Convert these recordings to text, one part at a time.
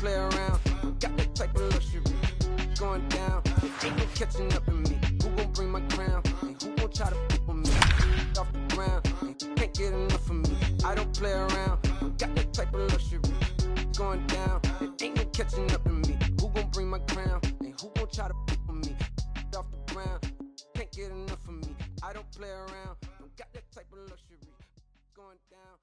play around. Got that type of luxury. Going down. Ain't no catching up in me. Who gon' bring my crown? And who gon' try to flip with me? Off the ground. Can't get enough of me. I don't play around. Got that type of luxury. Going down. Ain't no catching up in me. Who gon' bring my crown? And who gon' try to flip with me? Off the ground. Can't get enough of me. I don't play around. Got that type of luxury. Going down.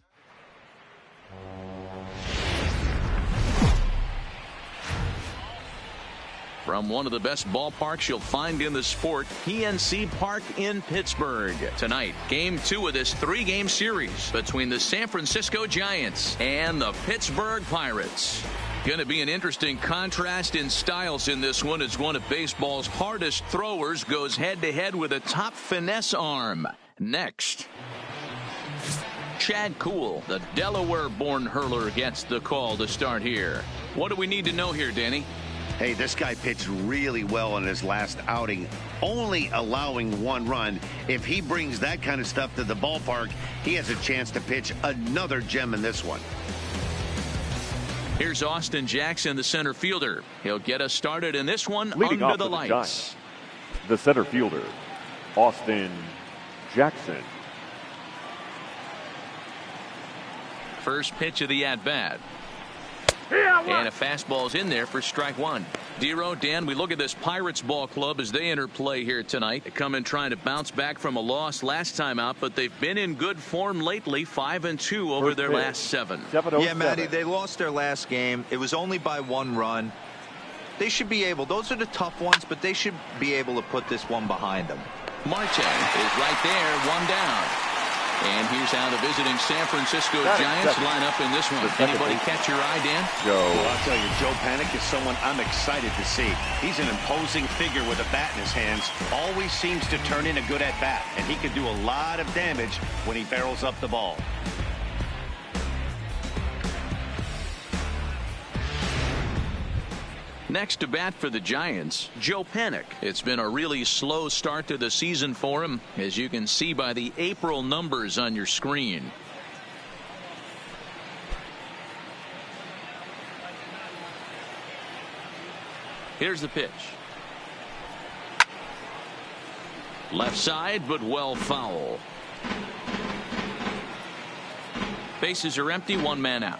From one of the best ballparks you'll find in the sport, PNC Park in Pittsburgh. Tonight, Game 2 of this 3-game series between the San Francisco Giants and the Pittsburgh Pirates. Going to be an interesting contrast in styles in this one as one of baseball's hardest throwers goes head-to-head with a top finesse arm. Next, Chad Kuhl, the Delaware-born hurler, gets the call to start here. What do we need to know here, Danny? Hey, this guy pitched really well in his last outing, only allowing 1 run. If he brings that kind of stuff to the ballpark, he has a chance to pitch another gem in this one. Here's Austin Jackson, the center fielder. He'll get us started in this one. Leading under off the for lights. Giants, the center fielder, Austin Jackson. First pitch of the at-bat. And a fastball's in there for strike 1. Dero, Dan, we look at this Pirates ball club as they enter play here tonight. They come in trying to bounce back from a loss last time out, but they've been in good form lately, 5-2 over their last 7. Yeah, Matty, they lost their last game. It was only by 1 run. They should be able, those are the tough ones, but they should be able to put this one behind them. Marte is right there, 1 down. And here's how the visiting San Francisco Giants line up in this one. Anybody catch your eye, Dan? Well, I'll tell you, Joe Panik is someone I'm excited to see. He's an imposing figure with a bat in his hands. Always seems to turn in a good at-bat, and he can do a lot of damage when he barrels up the ball. Next to bat for the Giants, Joe Panik. It's been a really slow start to the season for him, as you can see by the April numbers on your screen. Here's the pitch. Left side, but well foul. Bases are empty, 1 man out.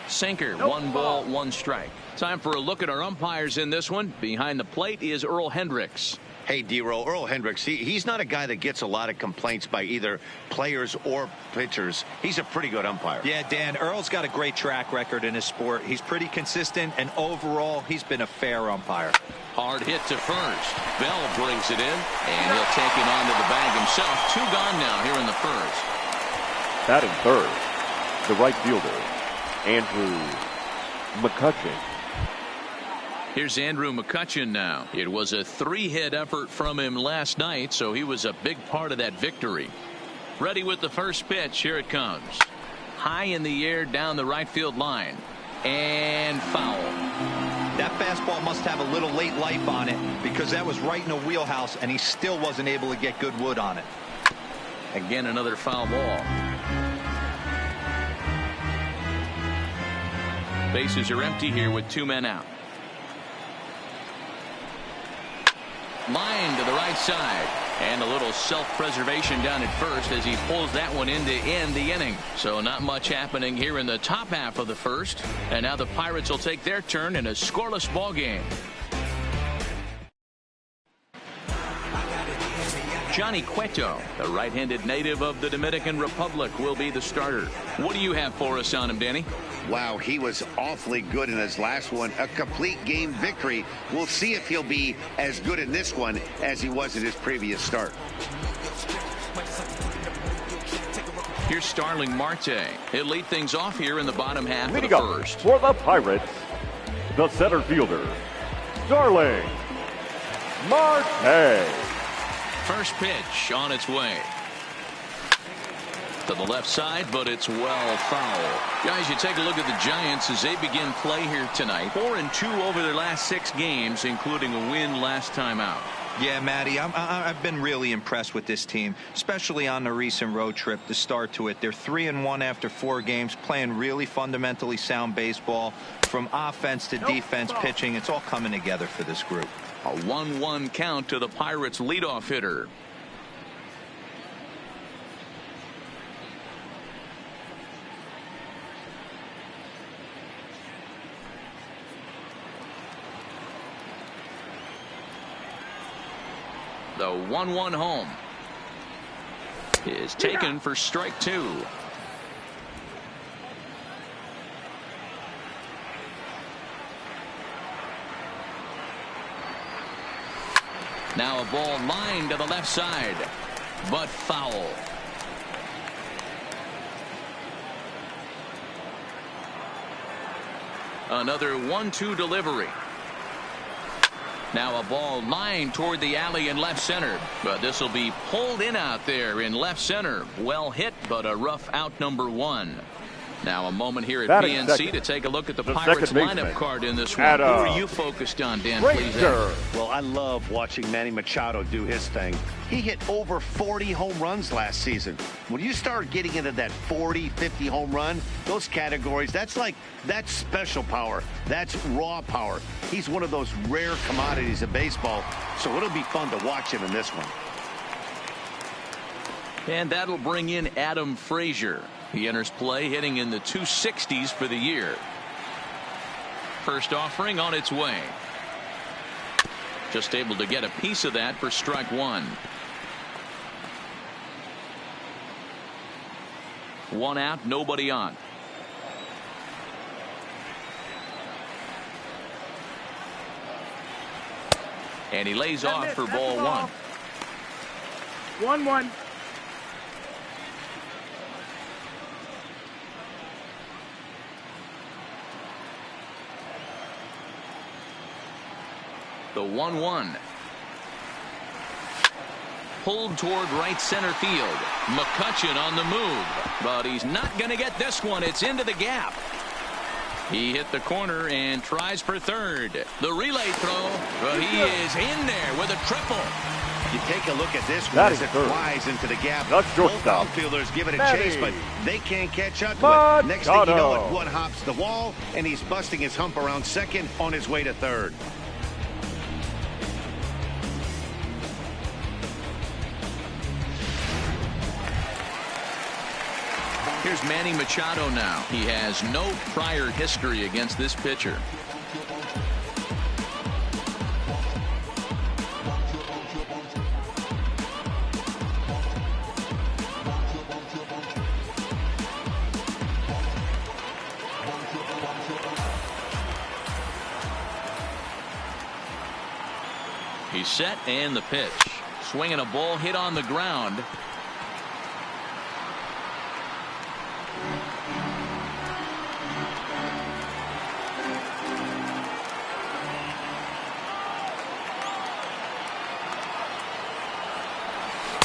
Sinker, 1 ball, 1 strike. Time for a look at our umpires in this one. Behind the plate is Earl Hendricks. Hey, Dero, Earl Hendricks, he's not a guy that gets a lot of complaints by either players or pitchers. He's a pretty good umpire. Yeah, Dan, Earl's got a great track record in his sport. He's pretty consistent, and overall, he's been a fair umpire. Hard hit to first. Bell brings it in, and he'll take it onto the bag himself. 2 gone now here in the first. Batting third, the right fielder, Andrew McCutchen. Here's Andrew McCutchen now. It was a 3-hit effort from him last night, so he was a big part of that victory. Ready with the first pitch. Here it comes. High in the air down the right field line. And foul. That fastball must have a little late life on it, because that was right in the wheelhouse, and he still wasn't able to get good wood on it. Again, another foul ball. Bases are empty here with 2 men out. Line to the right side. And a little self-preservation down at first as he pulls that one in to end the inning. So not much happening here in the top half of the first. And now the Pirates will take their turn in a scoreless ball game. Johnny Cueto, the right-handed native of the Dominican Republic, will be the starter. What do you have for us on him, Danny? Wow, he was awfully good in his last one. A complete game victory. We'll see if he'll be as good in this one as he was in his previous start. Here's Starling Marte. He'll lead things off here in the bottom half Leading of the up first. for the Pirates, the center fielder, Starling Marte. First pitch on its way. To the left side, but it's well foul. Guys, you take a look at the Giants as they begin play here tonight. 4-2 over their last 6 games, including a win last time out. Yeah, Matty, I've been really impressed with this team, especially on the recent road trip, the start to it. They're 3-1 after 4 games, playing really fundamentally sound baseball from offense to defense, pitching. It's all coming together for this group. A 1-1 count to the Pirates leadoff hitter. The 1-1 home is taken for strike 2. Now a ball lined to the left side, but foul. Another 1-2 delivery. Now a ball lined toward the alley in left center, but this will be pulled in out there in left center. Well hit, but a rough out, number 1. Now a moment here at PNC to take a look at the Pirates lineup card in this one. Who are you focused on, Dan? Please. Well, I love watching Manny Machado do his thing. He hit over 40 home runs last season. When you start getting into that 40, 50 home run, those categories, that's special power. That's raw power. He's one of those rare commodities of baseball, so it'll be fun to watch him in this one. And that'll bring in Adam Frazier. He enters play hitting in the 260s for the year. First offering on its way. Just able to get a piece of that for strike 1. 1 out, nobody on. And he lays off for ball 1. 1-1. The 1-1. Pulled toward right center field. McCutchen on the move, but he's not going to get this one. It's into the gap. He hit the corner and tries for third. The relay throw, but he is in there with a triple. You take a look at this one as it flies into the gap. Both outfielders give it a chase, but they can't catch up to it. Next thing you know it, one hops the wall, and he's busting his hump around second on his way to third. Here's Manny Machado now. He has no prior history against this pitcher. He's set and the pitch. Swinging a ball hit on the ground.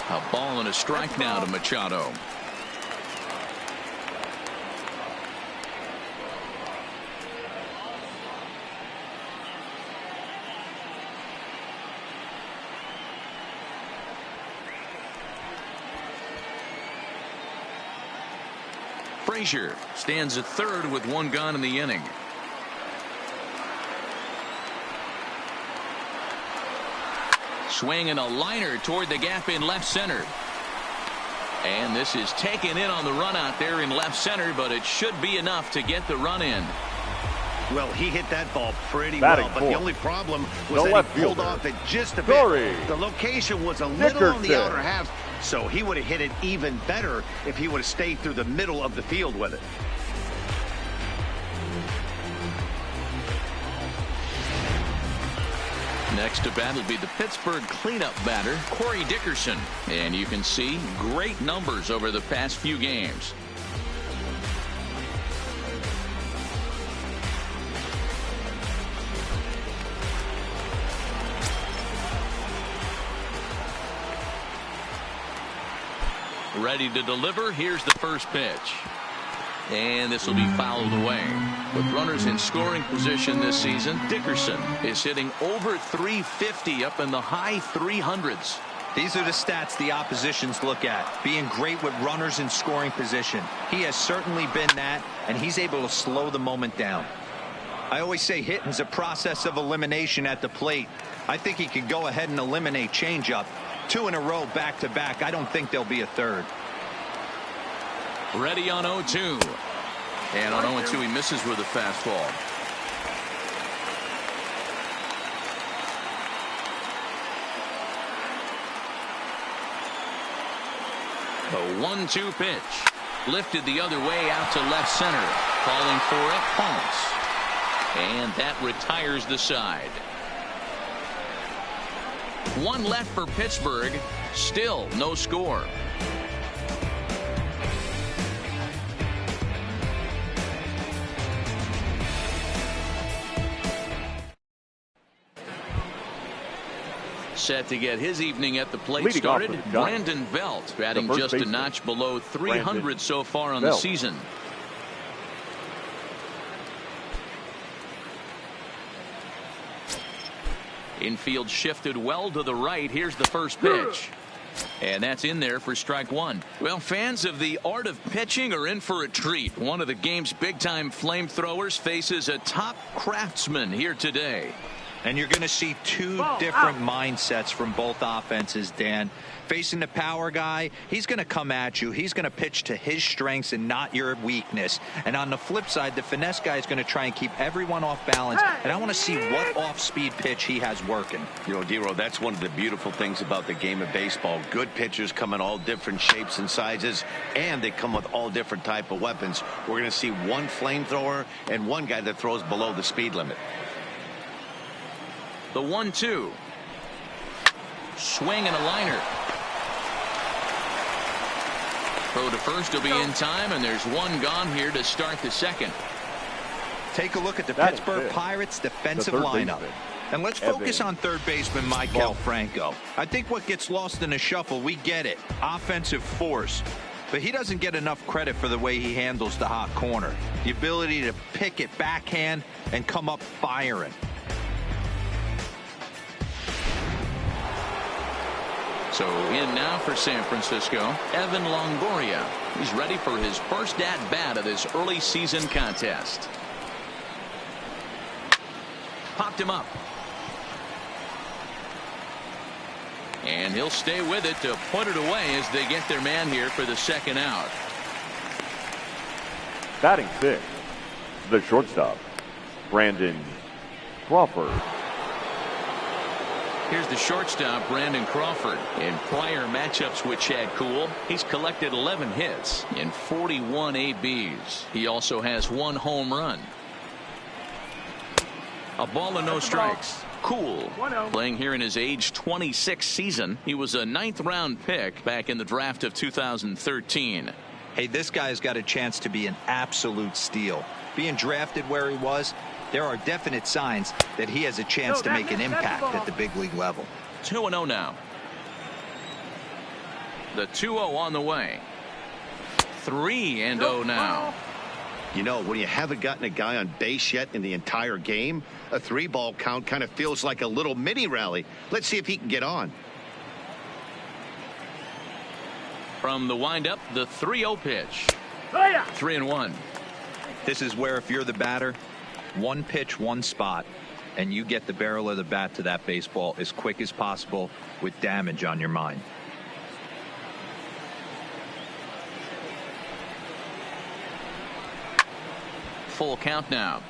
A ball and a strike now to Machado. Frazier stands at third with 1 gone in the inning. Swinging a liner toward the gap in left center. And this is taken in on the run out there in left center, but it should be enough to get the run in. Well, he hit that ball pretty well, but the only problem was that he pulled off it just a bit. The location was a little on the outer half, so he would have hit it even better if he would have stayed through the middle of the field with it. Next to bat will be the Pittsburgh cleanup batter, Corey Dickerson. And you can see great numbers over the past few games. Ready to deliver. Here's the first pitch. And this will be fouled away. With runners in scoring position this season, Dickerson is hitting over 350, up in the high 300s. These are the stats the oppositions look at. Being great with runners in scoring position. He has certainly been that, and he's able to slow the moment down. I always say hitting's a process of elimination at the plate. I think he could go ahead and eliminate changeup. 2 in a row back-to-back. I don't think there'll be a third. Ready on 0-2. And on 0-2 he misses with a fastball. The 1-2 pitch. Lifted the other way out to left center. Calling for it, Holmes. And that retires the side. 1 left for Pittsburgh. Still no score. Set to get his evening at the plate Leading started, off Brandon Belt, batting just a notch below 300 so far on the season. Infield shifted well to the right. Here's the first pitch. And that's in there for strike 1. Well, fans of the art of pitching are in for a treat. One of the game's big-time flamethrowers faces a top craftsman here today. And you're going to see 2 different mindsets from both offenses, Dan. Facing the power guy, he's going to come at you. He's going to pitch to his strengths and not your weakness. And on the flip side, the finesse guy is going to try and keep everyone off balance. And I want to see what off-speed pitch he has working. You know, Dero, that's one of the beautiful things about the game of baseball. Good pitchers come in all different shapes and sizes, and they come with all different type of weapons. We're going to see one flamethrower and one guy that throws below the speed limit. The 1-2. Swing and a liner. Throw to first will be in time, and there's 1 gone here to start the second. Take a look at the Pittsburgh Pirates defensive lineup. And let's focus on third baseman Michael Franco. I think what gets lost in the shuffle, we get it. Offensive force. But he doesn't get enough credit for the way he handles the hot corner. The ability to pick it backhand and come up firing. So in now for San Francisco, Evan Longoria. He's ready for his first at-bat of this early season contest. Popped him up. And he'll stay with it to put it away as they get their man here for the second out. Batting 6, the shortstop, Brandon Crawford. Here's the shortstop, Brandon Crawford. In prior matchups with Chad Kuhl, he's collected 11 hits in 41 ABs. He also has 1 home run. A ball and no strikes. Kuhl playing here in his age 26 season. He was a 9th round pick back in the draft of 2013. Hey, this guy's got a chance to be an absolute steal. Being drafted where he was, there are definite signs that he has a chance to make an impact at the big league level. 2-0 now. The 2-0 on the way. 3-0 now. You know, when you haven't gotten a guy on base yet in the entire game, a 3-ball count kind of feels like a little mini rally. Let's see if he can get on. From the windup, the 3-0 pitch. 3-1. This is where if you're the batter, 1 pitch, 1 spot, and you get the barrel of the bat to that baseball as quick as possible with damage on your mind. Full count now.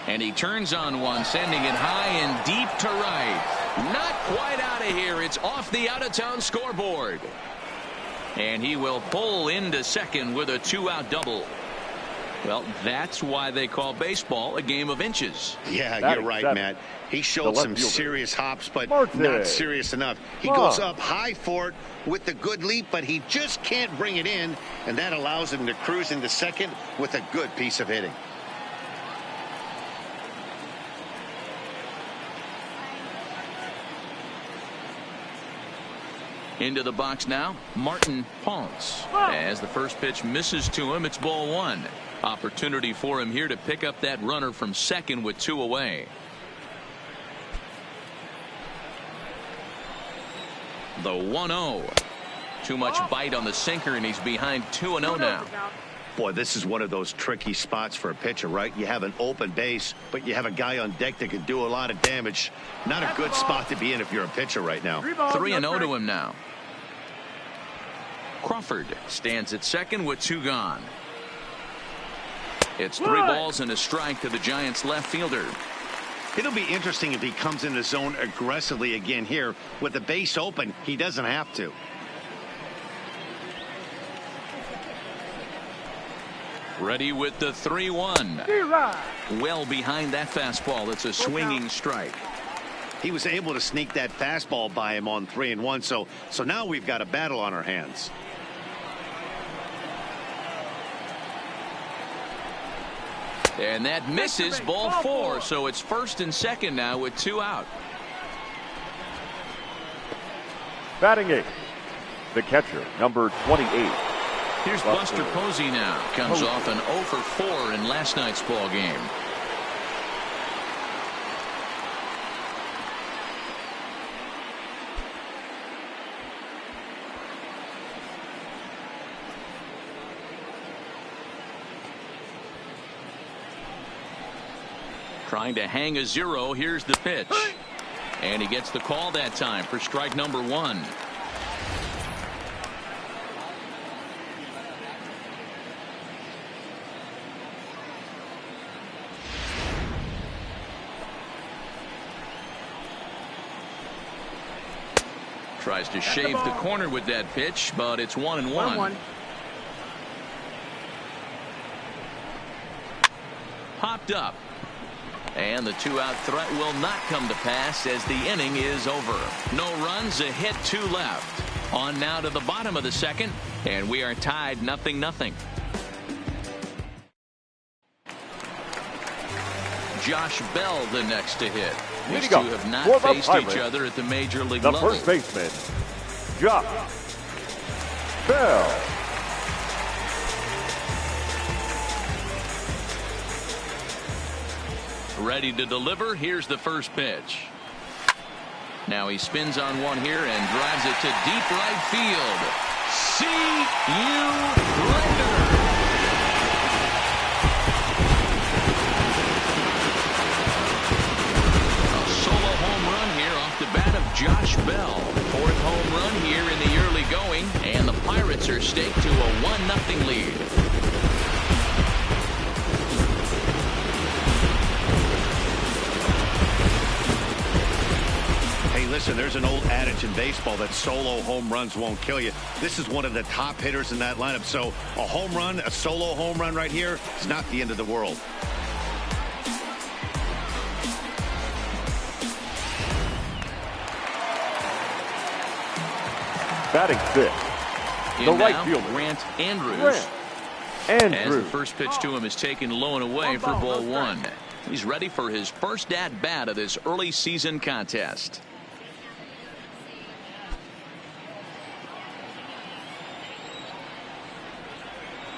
And he turns on one, sending it high and deep to right. Not quite out of here. It's off the out-of-town scoreboard. And he will pull into second with a 2-out double. Well, that's why they call baseball a game of inches. Yeah, you're right, Matt. He showed some serious hops, but not serious enough. He goes up high for it with the good leap, but he just can't bring it in, and that allows him to cruise into second with a good piece of hitting. Into the box now, Martin Ponce. As the first pitch misses to him, it's ball one. Opportunity for him here to pick up that runner from second with 2 away. The 1-0. Too much bite on the sinker, and he's behind 2-0 now. Boy, this is one of those tricky spots for a pitcher, right? You have an open base, but you have a guy on deck that can do a lot of damage. Not a good spot to be in if you're a pitcher right now. 3-0 to him now. Crawford stands at second with 2 gone. It's 3 balls and a strike to the Giants left fielder. It'll be interesting if he comes in the zone aggressively again here. With the base open, he doesn't have to. Ready with the 3-1. Well behind that fastball. It's a swinging strike. He was able to sneak that fastball by him on 3-1. So now we've got a battle on our hands. And that misses, ball 4. So it's first and second now with 2 out. Batting 8th, the catcher, number 28. Here's Buster Posey now. Comes off an 0 for 4 in last night's ball game. Trying to hang a 0. Here's the pitch. And he gets the call that time for strike number 1. Tries to shave the corner with that pitch, but it's 1-1. Popped up. And the 2-out threat will not come to pass as the inning is over. No runs, a hit, 2 left. On now to the bottom of the second, and we are tied 0-0. Josh Bell the next to hit. These two have not faced each other at the major league level. The first baseman, Josh Bell. Ready to deliver. Here's the first pitch. Now he spins on one here and drives it to deep right field. See you later. A solo home run here off the bat of Josh Bell. 4th home run here in the early going, and the Pirates are staked to a 1-0 lead. Listen, there's an old adage in baseball that solo home runs won't kill you. This is one of the top hitters in that lineup. So a home run, a solo home run right here is not the end of the world. Batting 5th, the right fielder, Grant Andrews. As the first pitch to him is taken low and away for ball 1. He's ready for his first at-bat of this early season contest.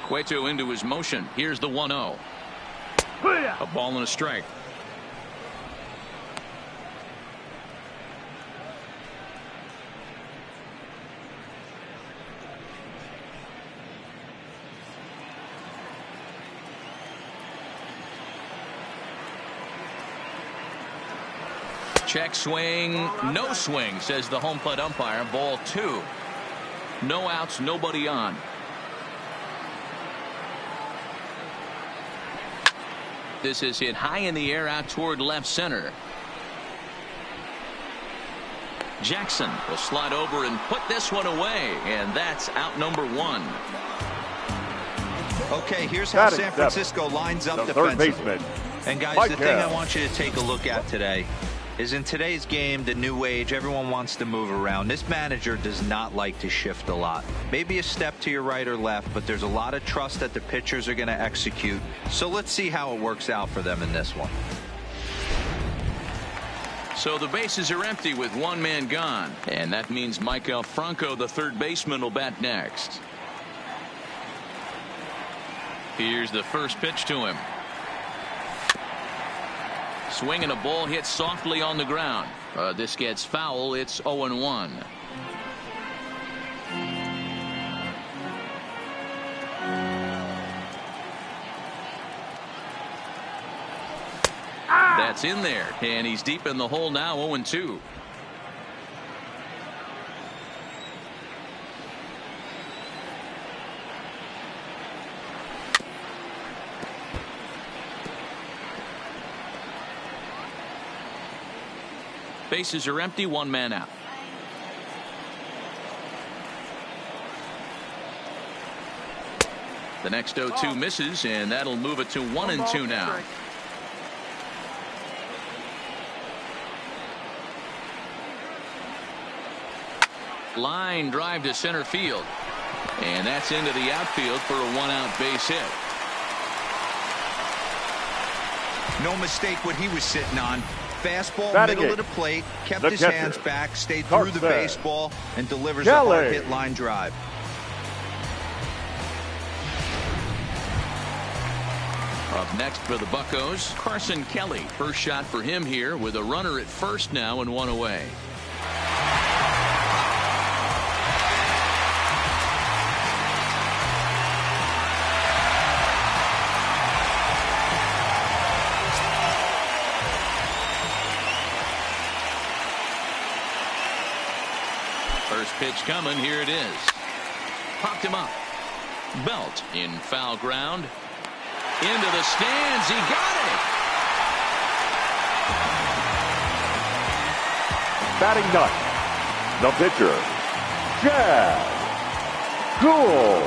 Cueto into his motion. Here's the 1-0. A ball and a strike. Check swing, no swing, says the home plate umpire. Ball 2. No outs, nobody on. This is hit high in the air out toward left center. Jackson will slide over and put this one away, and that's out number 1. Okay, here's how San Francisco lines up defensively. And guys, the thing I want you to take a look at today is in today's game, the new age, everyone wants to move around. This manager does not like to shift a lot. Maybe a step to your right or left, but there's a lot of trust that the pitchers are going to execute. So let's see how it works out for them in this one. So the bases are empty with one man gone. And that means Michael Franco, the third baseman, will bat next. Here's the first pitch to him. Swing and a ball hit softly on the ground. This gets foul. It's 0-1. That's in there, and he's deep in the hole now. 0-2. Bases are empty, one man out. The next 0-2 misses, and that'll move it to 1-2 now. Line drive to center field, and that's into the outfield for a one-out base hit. No mistake what he was sitting on. Fastball, Batting middle of it. the plate, kept The his catcher. hands back, stayed through the Carson. baseball, and delivers a Kelly. hard hit line drive. Up next for the Buccos, Carson Kelly. First shot for him here with a runner at first now and one away. First pitch coming. Here it is. Popped him up. Belt in foul ground. Into the stands. He got it. Batting ninth, the pitcher, Chad Kuhl.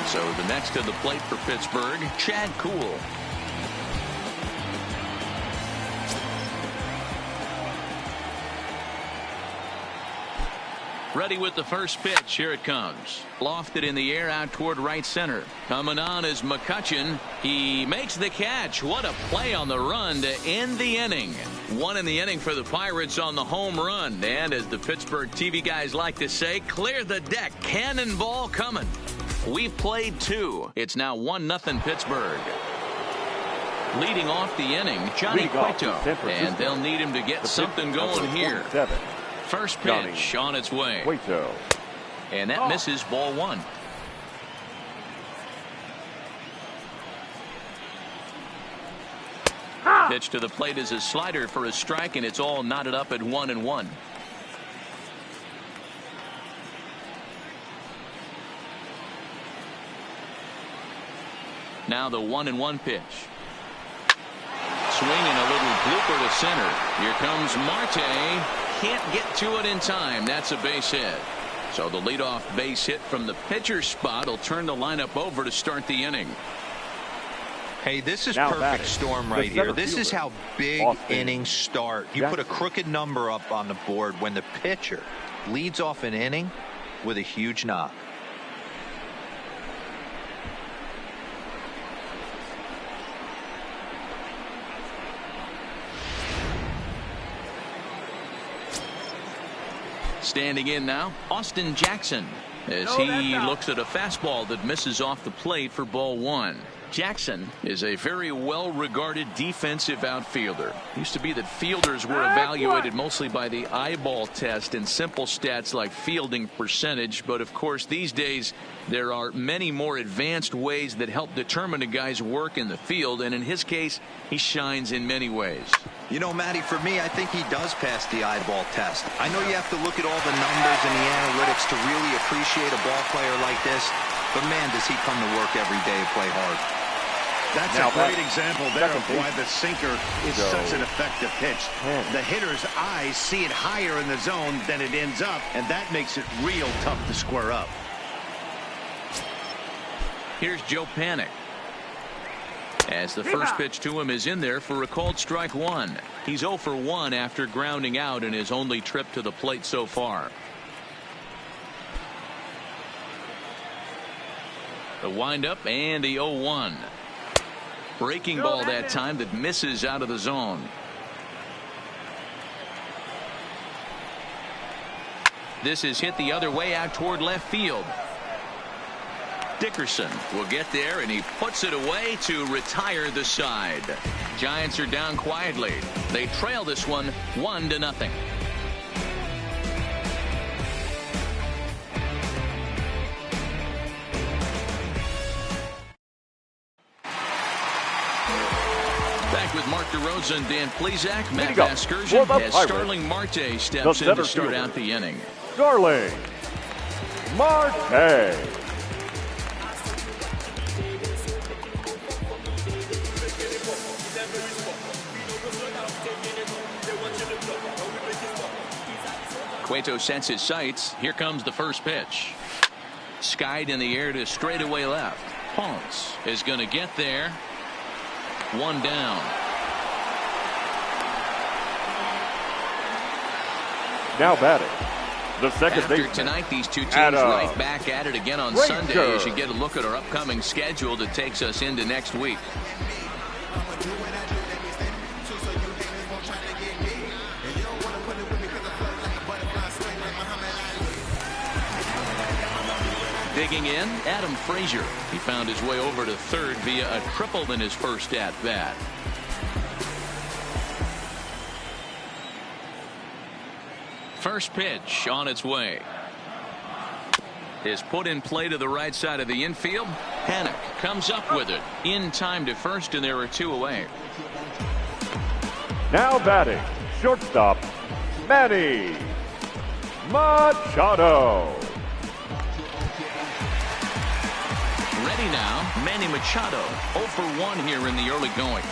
So the next to the plate for Pittsburgh, Chad Kuhl. Ready with the first pitch. Here it comes. Lofted in the air out toward right center. Coming on is McCutchen. He makes the catch. What a play on the run to end the inning. One in the inning for the Pirates on the home run. And as the Pittsburgh TV guys like to say, clear the deck. Cannonball coming. We've played two. It's now 1-0 Pittsburgh. Leading off the inning, Johnny Cueto. And they'll need him to get something going here. First pitch on its way. Cueto. And that misses, ball one. Pitch to the plate is a slider for a strike, and it's all knotted up at 1-1. Now the 1-1 pitch. Swinging a little blooper to center. Here comes Marte. Can't get to it in time. That's a base hit. So the leadoff base hit from the pitcher's spot will turn the lineup over to start the inning. Hey, this is Now perfect batting, storm the right here. center This is fielder, how big Austin innings start. You put a Jackson. crooked number up on the board when the pitcher leads off an inning with a huge knock. Standing in now, Austin Jackson, as he looks at a fastball that misses off the plate for ball one. Jackson is a very well-regarded defensive outfielder. Used to be that fielders were evaluated mostly by the eyeball test and simple stats like fielding percentage, but of course these days there are many more advanced ways that help determine a guy's work in the field, and in his case he shines in many ways. You know, Matty, for me, I think he does pass the eyeball test. I know you have to look at all the numbers and the analytics to really appreciate a ball player like this, but man, does he come to work every day and play hard. That's Now a great batting, example there of second why the sinker is So, such an effective pitch. 10. The hitter's eyes see it higher in the zone than it ends up, and that makes it real tough to square up. Here's Joe Panic. As the first pitch to him is in there for a called strike one. He's 0 for 1 after grounding out in his only trip to the plate so far. The windup and the 0-1. Breaking ball that time that misses out of the zone. This is hit the other way out toward left field. Dickerson will get there, and he puts it away to retire the side. Giants are down quietly. They trail this one 1-0. Back with Mark DeRosa and Dan Plesac. Matt Vasgersian as Starling Marte steps in to start out the inning. Starling Marte. Cueto sets his sights. Here comes the first pitch. Skied in the air to straightaway left. Ponce is going to get there. One down. Now batting, the second After baseman. tonight, these two teams Adam right back at it again on Ranger. Sunday. As you get a look at our upcoming schedule that takes us into next week. Digging in, Adam Frazier. He found his way over to third via a triple in his first at-bat. First pitch on its way. Is put in play to the right side of the infield. Hannock comes up with it in time to first, and there are two away. Now batting, shortstop, Manny Machado. Ready now, Manny Machado, 0 for 1 here in the early going.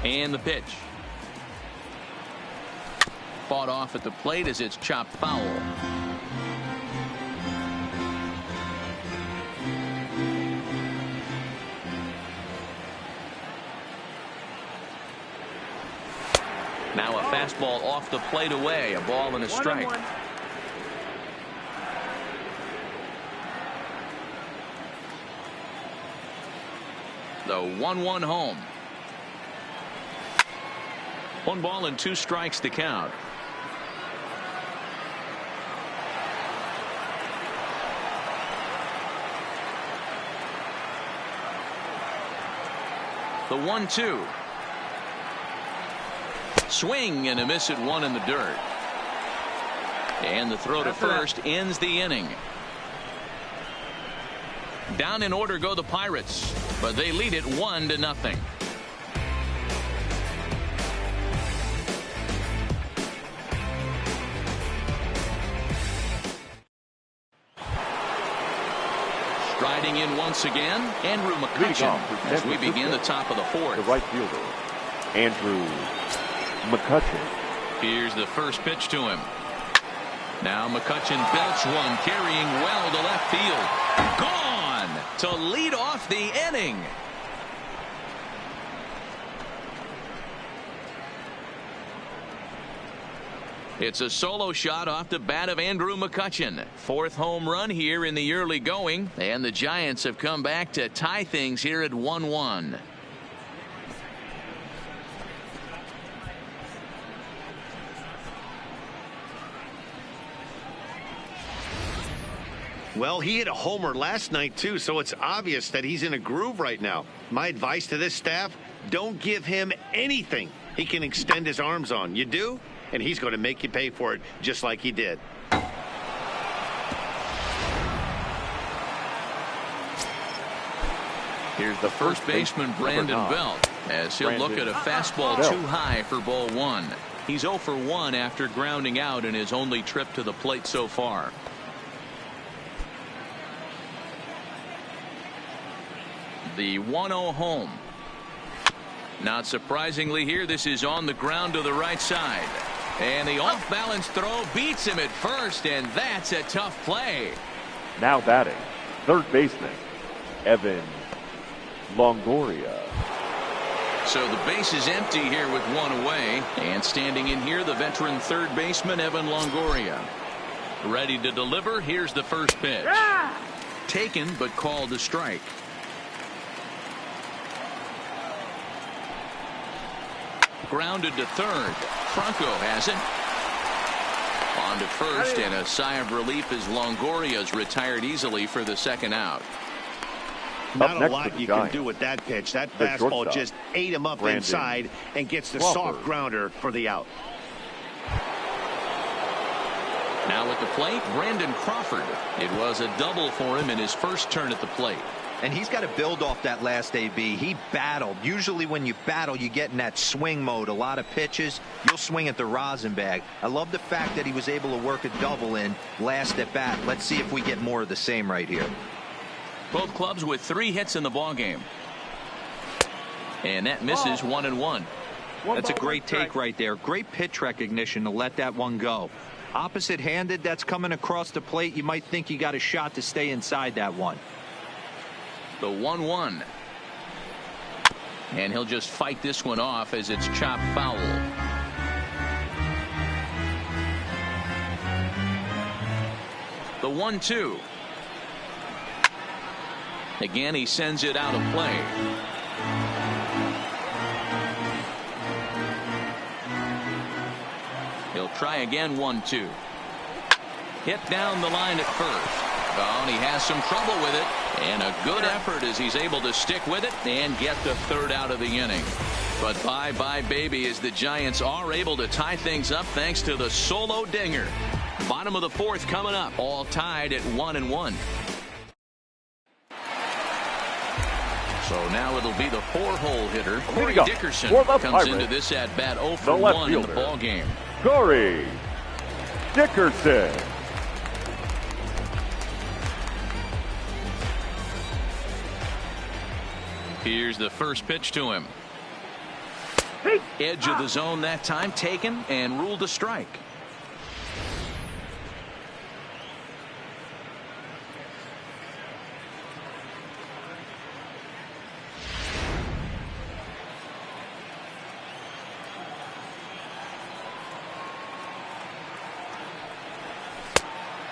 And the pitch. Fought off at the plate as it's chopped foul. Now a fastball off the plate away. A ball and a strike. The 1-1 home. 1 ball and 2 strikes to count. The 1-2. Swing and a miss at 1 in the dirt. And the throw to first ends the inning. Down in order go the Pirates, but they lead it 1-0. Striding in once again, Andrew McCutchen as we begin the top of the fourth. The right fielder, Andrew McCutchen. Here's the first pitch to him. Now McCutchen belts one, carrying well to left field. Gone to lead off the inning. It's a solo shot off the bat of Andrew McCutchen. 4th home run here in the early going, and the Giants have come back to tie things here at 1-1. Well, he hit a homer last night, too, so it's obvious that he's in a groove right now. My advice to this staff, don't give him anything he can extend his arms on. You do, and he's going to make you pay for it just like he did. Here's the first baseman, Brandon Belt, as he'll look at a fastball too high for ball 1. He's 0 for 1 after grounding out in his only trip to the plate so far. The 1-0 home. Not surprisingly here, this is on the ground to the right side. And the off-balance throw beats him at first, and that's a tough play. Now batting, third baseman, Evan Longoria. So the base is empty here with one away. And standing in here, the veteran third baseman, Evan Longoria. Ready to deliver. Here's the first pitch. Taken, but called a strike. Grounded to third. Franco has it. On to first, and a sigh of relief as Longoria's retired easily for the second out. Not a lot you can do with that pitch. That fastball just ate him up inside and gets the soft grounder for the out. Now at the plate, Brandon Crawford. It was a double for him in his first turn at the plate. And he's got to build off that last AB. He battled. Usually when you battle, you get in that swing mode. A lot of pitches, you'll swing at the rosin bag. I love the fact that he was able to work a double in last at bat. Let's see if we get more of the same right here. Both clubs with 3 hits in the ballgame. And that misses 1-1. That's a great take right there. Great pitch recognition to let that one go. Opposite handed, that's coming across the plate. You might think you got a shot to stay inside that one. The 1-1. And he'll just fight this one off as it's chopped foul. The 1-2. Again, he sends it out of play. He'll try again. 1-2. Hit down the line at first. Oh, and he has some trouble with it. And a good effort as he's able to stick with it and get the third out of the inning. But bye-bye, baby, as the Giants are able to tie things up thanks to the solo dinger. Bottom of the fourth coming up. All tied at 1-1. So now it'll be the 4-hole hitter, Corey Dickerson, comes into this at-bat 0 for 1 in the ballgame. Corey Dickerson. Here's the first pitch to him. Edge of the zone that time, taken and ruled a strike.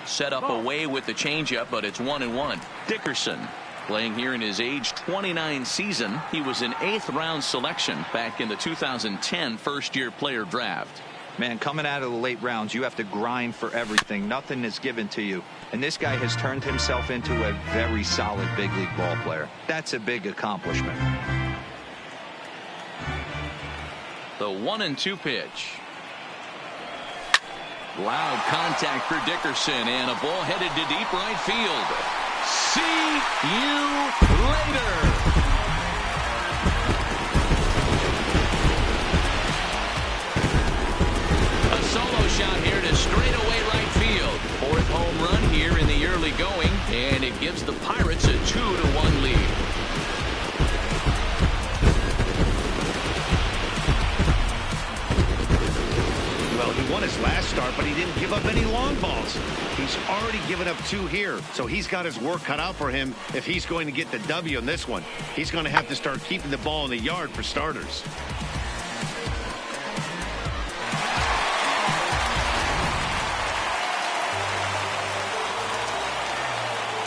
Set up away with the changeup, but it's 1-1. Dickerson playing here in his age 29 season. He was an 8th round selection back in the 2010 first-year player draft. Man, coming out of the late rounds, you have to grind for everything. Nothing is given to you. And this guy has turned himself into a very solid big league ball player. That's a big accomplishment. The 1-2 pitch. Loud contact for Dickerson, and a ball headed to deep right field. See you later. A solo shot here to straightaway right field. 4th home run here in the early going, and it gives the Pirates a 2-1 lead. Well, he won his last start, but he didn't give up any long balls. He's already given up 2 here, so he's got his work cut out for him if he's going to get the W in this one. He's going to have to start keeping the ball in the yard for starters.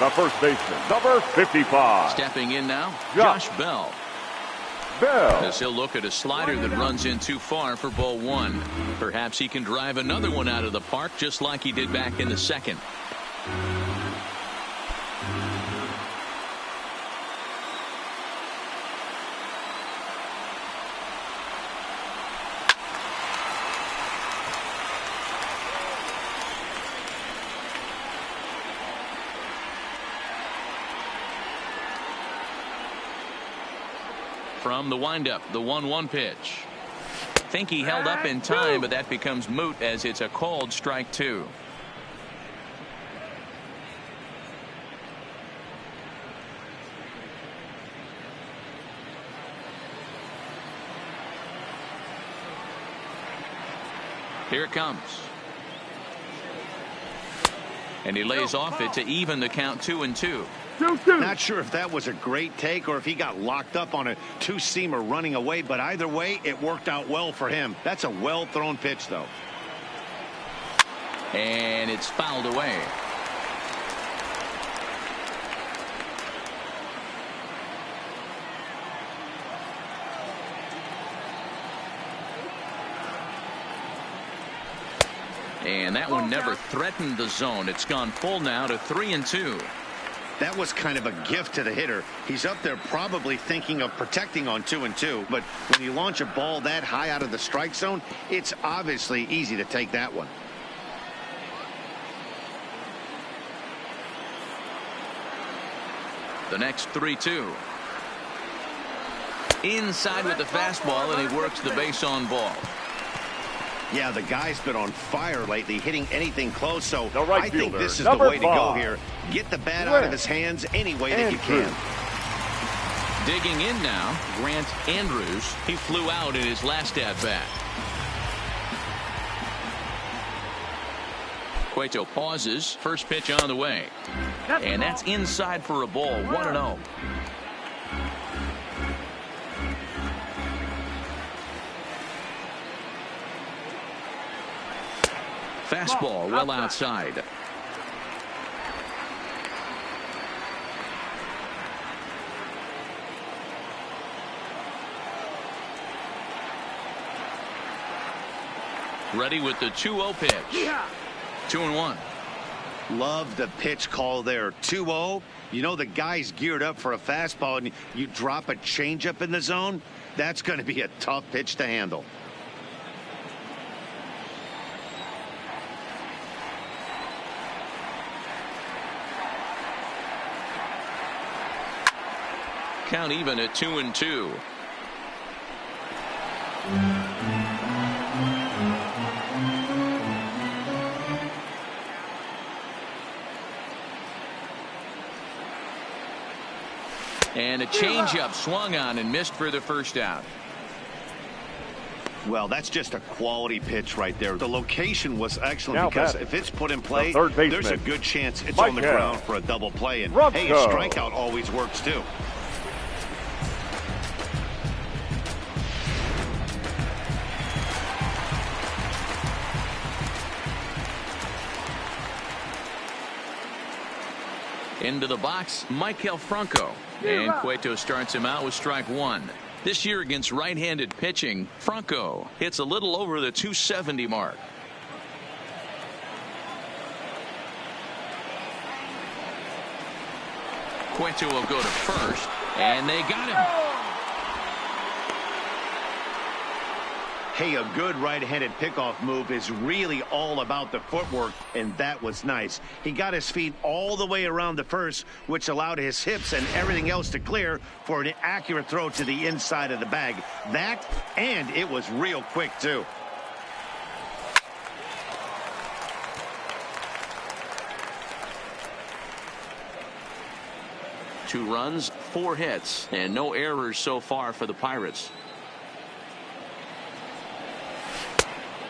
The first baseman, number 55. Stepping in now, Josh Bell. As he'll look at a slider that runs in too far for ball 1. Perhaps he can drive another one out of the park just like he did back in the second. From the windup, the 1-1 pitch. Think he held up in time, but that becomes moot as it's a called strike 2. Here it comes. And he lays off it to even the count 2-2. 2-2. Not sure if that was a great take or if he got locked up on a two-seamer running away, but either way, it worked out well for him. That's a well-thrown pitch, though. And it's fouled away. And that one never threatened the zone. It's gone full now to 3-2. That was kind of a gift to the hitter. He's up there probably thinking of protecting on 2-2. But when you launch a ball that high out of the strike zone, it's obviously easy to take that one. The next 3-2. Inside with the fastball, and he works the base on ball. Yeah, the guy's been on fire lately, hitting anything close, so right I think fielder, this is the way to go 5. here. Get the bat out of his hands any way that you can. Digging in now, Grant Andrews. He flew out in his last at-bat. Cueto pauses. First pitch on the way. And that's inside for a ball, 1-0. Fastball well outside. Ready with the 2-0 pitch. 2-1. Love the pitch call there. 2-0. You know the guy's geared up for a fastball, and you drop a changeup in the zone. That's going to be a tough pitch to handle. Count even at 2-2. And a changeup swung on and missed for the first out. Well, that's just a quality pitch right there. The location was excellent Now because batting, if it's put in play, the third there's a baseman, good chance it's Mike on the Hill. ground for a double play. And Rocco. hey, a strikeout always works too. Into the box, Michael Franco. And Cueto starts him out with strike one. This year against right-handed pitching, Franco hits a little over the 270 mark. Cueto will go to first, and they got him. Hey, a good right-handed pickoff move is really all about the footwork, and that was nice. He got his feet all the way around the first, which allowed his hips and everything else to clear for an accurate throw to the inside of the bag. That, and it was real quick, too. Two runs, 4 hits, and no errors so far for the Pirates.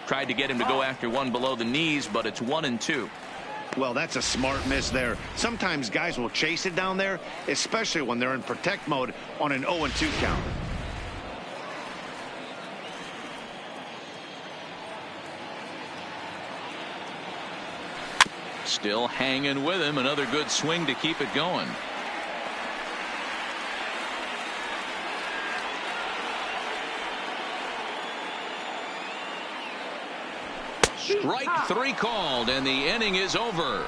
Tried to get him to go after one below the knees, but it's 1-2. Well, that's a smart miss there. Sometimes guys will chase it down there, especially when they're in protect mode on an 0-2 count. Still hanging with him. Another good swing to keep it going. Strike 3 called, and the inning is over.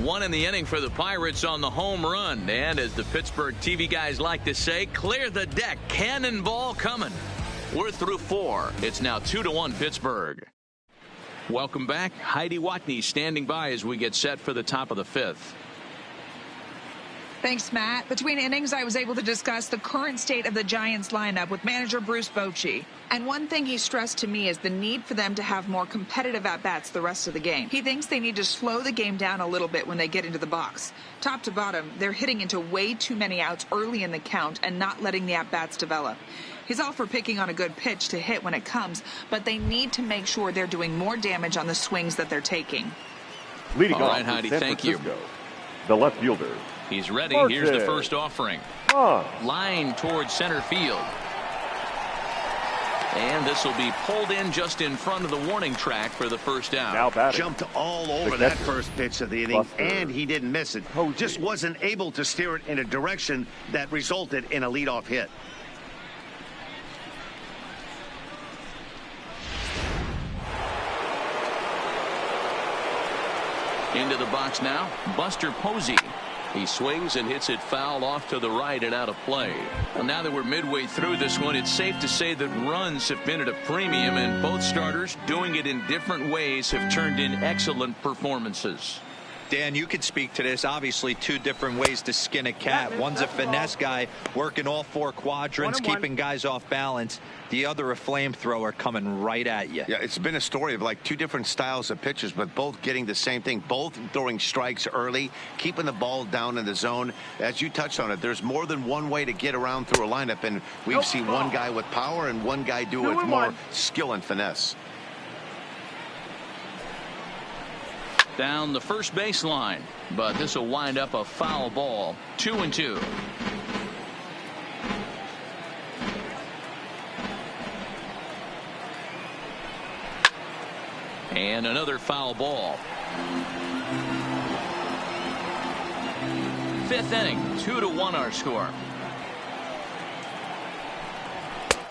1 in the inning for the Pirates on the home run. And as the Pittsburgh TV guys like to say, clear the deck. Cannonball coming. We're through 4. It's now 2-1 Pittsburgh. Welcome back. Heidi Watney standing by as we get set for the top of the 5th. Thanks, Matt. Between innings, I was able to discuss the current state of the Giants lineup with manager Bruce Bochy. And one thing he stressed to me is the need for them to have more competitive at-bats the rest of the game. He thinks they need to slow the game down a little bit when they get into the box. Top to bottom, they're hitting into way too many outs early in the count and not letting the at-bats develop. He's all for picking on a good pitch to hit when it comes, but they need to make sure they're doing more damage on the swings that they're taking. Leading All off right, for Heidi, San thank you. Francisco, the left fielder. He's ready. Martin. Here's the first offering. Huh. Line towards center field. And this will be pulled in just in front of the warning track for the first out. Now batting. Jumped all over that first pitch of the inning, and he didn't miss it. Just wasn't able to steer it in a direction that resulted in a leadoff hit. Into the box now, Buster Posey. He swings and hits it foul off to the right and out of play. Well, now that we're midway through this one, it's safe to say that runs have been at a premium, and both starters, doing it in different ways, have turned in excellent performances. Dan, you could speak to this. Obviously, two different ways to skin a cat. One's a finesse guy working all four quadrants, keeping guys off balance. The other a flamethrower coming right at you. Yeah, it's been a story of like two different styles of pitchers, but both getting the same thing. Both throwing strikes early, keeping the ball down in the zone. As you touched on it, there's more than one way to get around through a lineup, and we've seen one guy with power and one guy do it with more skill and finesse. Down the first baseline, but this will wind up a foul ball. 2-2. And another foul ball. Fifth inning, 2-1 our score.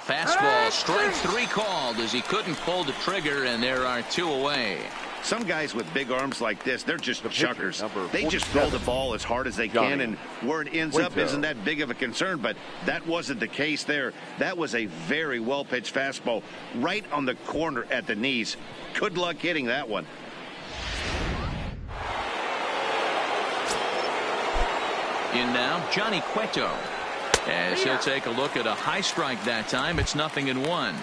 Fastball, strike three called as he couldn't pull the trigger, and there are two away. Some guys with big arms like this, they're just chuckers. They just 47. throw the ball as hard as they can, and where it ends up isn't that big of a concern, but that wasn't the case there. That was a very well-pitched fastball right on the corner at the knees. Good luck hitting that one. In now, Johnny Cueto. As he'll take a look at a high strike that time, it's 0-1.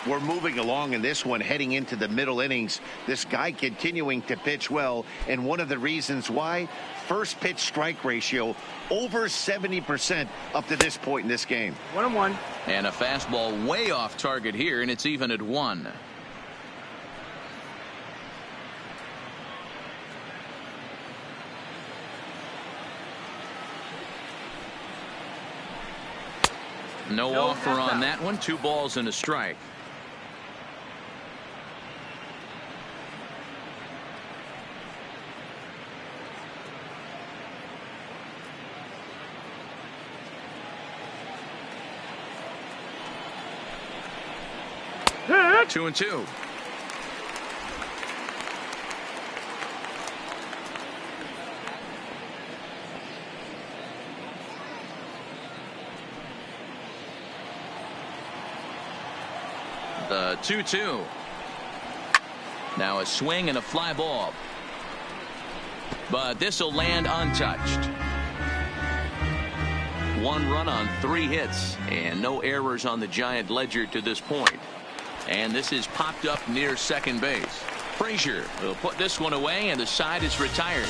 We're moving along in this one, heading into the middle innings. This guy continuing to pitch well, and one of the reasons why, first pitch strike ratio over 70% up to this point in this game. 1-1. And a fastball way off target here, and it's even at 1. No offer on that one. 2 balls and a strike. Hit. 2-2. The 2-2. Now a swing and a fly ball. But this will land untouched. 1 run on 3 hits and no errors on the Giant ledger to this point. And this is popped up near second base. Frazier will put this one away, and the side is retired.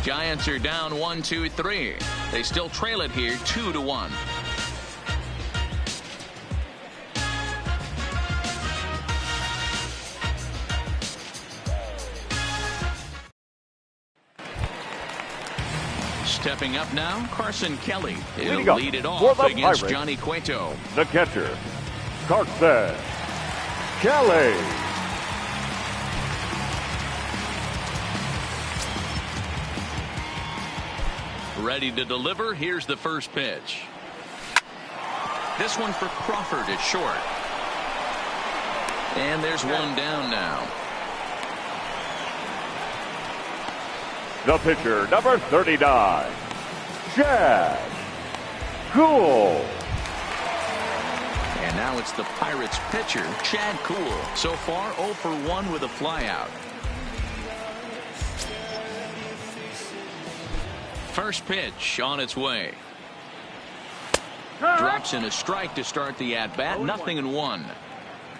Giants are down 1-2-3. They still trail it here 2-1. Stepping up now, Carson Kelly. He'll lead it off against Johnny Cueto. The catcher, Carson Kelly. Ready to deliver. Here's the first pitch. This one for Crawford is short. And there's one down now. The pitcher, number 39, Chad Kuhl. And now it's the Pirates pitcher, Chad Kuhl. So far, 0 for 1 with a flyout. First pitch on its way. Drops in a strike to start the at-bat. 0-1.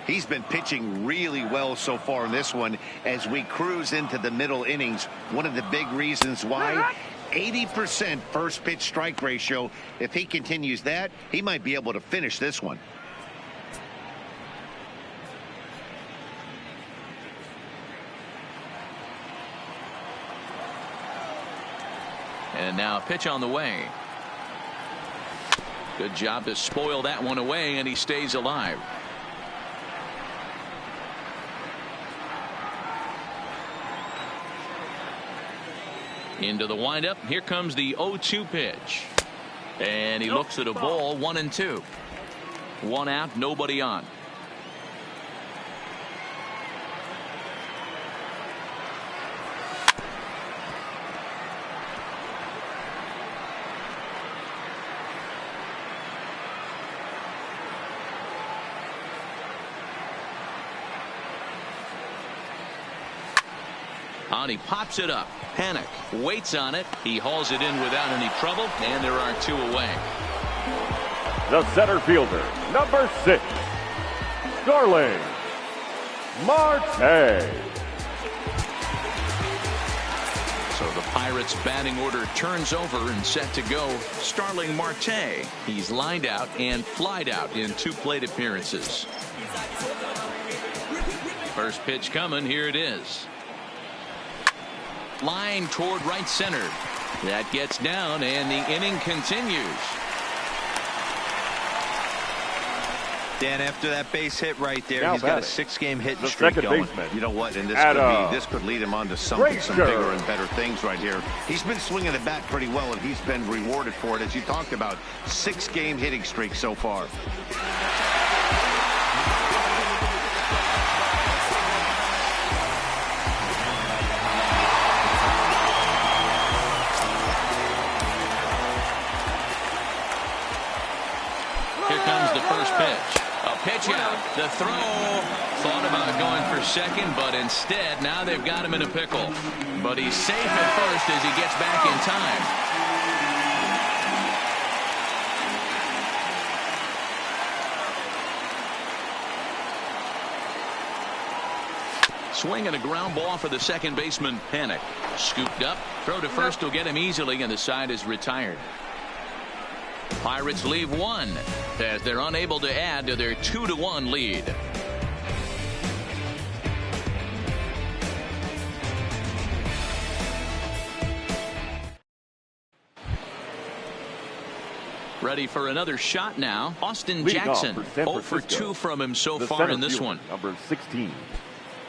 He's been pitching really well so far in this one as we cruise into the middle innings. One of the big reasons why, 80% first pitch strike ratio. If he continues that, he might be able to finish this one. And now a pitch on the way. Good job to spoil that one away, and he stays alive. Into the windup. Here comes the 0-2 pitch. And he looks at a ball, 1-2. One out, nobody on. He pops it up. Panic waits on it. He hauls it in without any trouble, and there are 2 away. The center fielder, number 6, Starling Marte. So the Pirates' batting order turns over and set to go. Starling Marte. He's lined out and flied out in 2 plate appearances. First pitch coming. Here it is. Line toward right center. That gets down, and the inning continues. Dan, after that base hit right there, now he's got a 6-game hitting streak going. You know what? And this could lead him on to some bigger and better things right here. He's been swinging the bat pretty well, and he's been rewarded for it, as you talked about. 6-game hitting streak so far. Pitch. A pitch out. The throw. Thought about going for second, but instead now they've got him in a pickle. But he's safe at first as he gets back in time. Swing and a ground ball for the second baseman. Panic. Scooped up. Throw to first will get him easily, and the side is retired. Pirates leave 1 as they're unable to add to their 2-1 lead. Ready for another shot now. Austin Jackson 0 for 2 from him so far in this one. Number 16,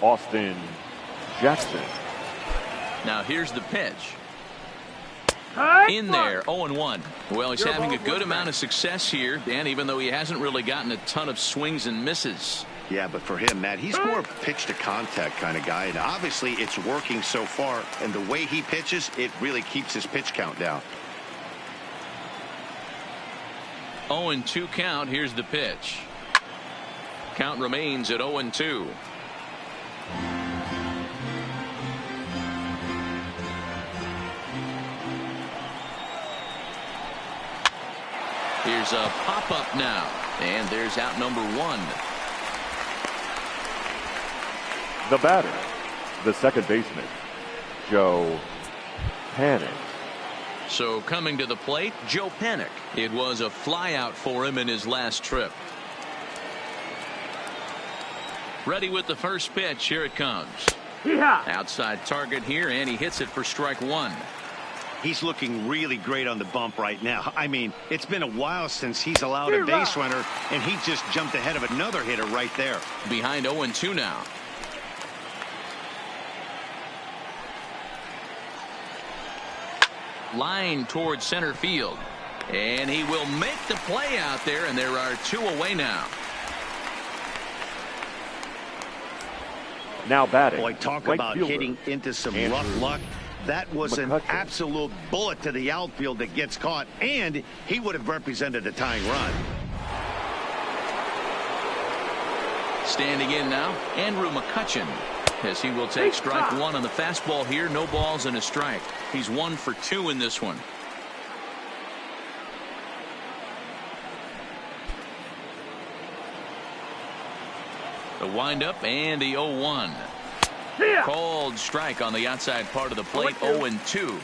Austin Jackson. Now here's the pitch. In there, 0-1. Well, he's having a good amount of success here, Dan, even though he hasn't really gotten a ton of swings and misses. Yeah, but for him, Matt, he's more pitch to contact kind of guy, and obviously it's working so far, and the way he pitches, it really keeps his pitch count down. 0-2 count. Here's the pitch. Count remains at 0-2. Here's a pop-up now, and there's out number 1. The batter, the second baseman, Joe Panic. So coming to the plate, Joe Panic. It was a flyout for him in his last trip. Ready with the first pitch. Here it comes. Outside target here, and he hits it for strike 1. He's looking really great on the bump right now. I mean, it's been a while since he's allowed a base runner, and he just jumped ahead of another hitter right there. Behind 0-2 now. Line towards center field. And he will make the play out there, and there are 2 away now. Now batting. Boy, talk right about fielder, hitting into some rough luck. That was an absolute bullet to the outfield that gets caught, and he would have represented a tying run. Standing in now, Andrew McCutcheon, as he will take strike 1 on the fastball here. No balls and a strike. He's 1 for 2 in this one. The windup and the 0-1. Called strike on the outside part of the plate. 0-2.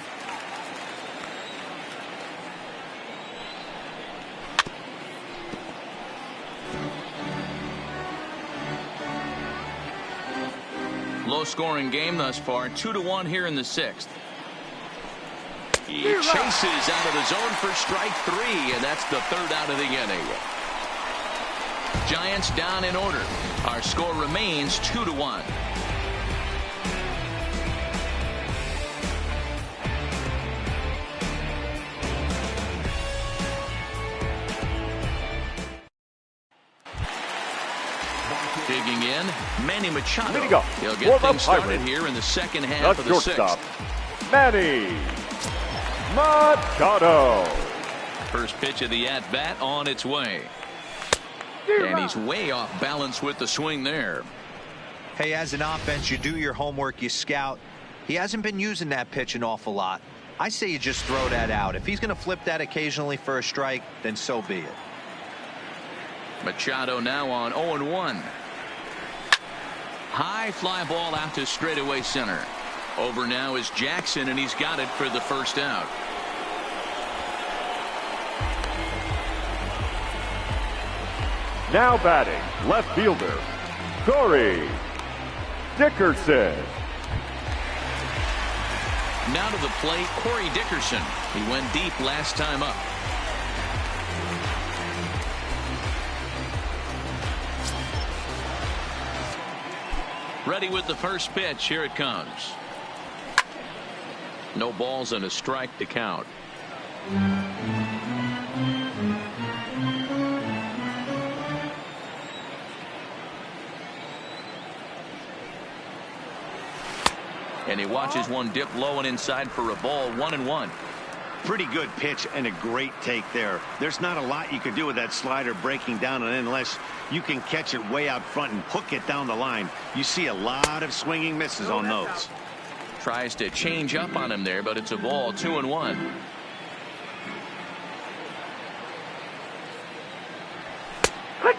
Low scoring game thus far. 2-1 here in the 6th. He chases out of the zone for strike 3, and that's the 3rd out of the inning. Giants down in order. Our score remains 2-1. Digging in, Manny Machado. He'll get things started here in the second half of the 6th. Manny Machado. First pitch of the at-bat on its way. And he's way off balance with the swing there. Hey, as an offense, you do your homework, you scout. He hasn't been using that pitch an awful lot. I say you just throw that out. If he's going to flip that occasionally for a strike, then so be it. Machado now on 0-1. High fly ball out to straightaway center. Over now is Jackson, and he's got it for the first out. Now batting, left fielder, Corey Dickerson. Now to the plate, Corey Dickerson. He went deep last time up. Ready with the first pitch. Here it comes. No balls and a strike to count. And he watches one dip low and inside for a ball. 1-1. Pretty good pitch and a great take there. There's not a lot you can do with that slider breaking down, and unless you can catch it way out front and hook it down the line, you see a lot of swinging misses on those. Tries to change up on him there, but it's a ball. 2-1.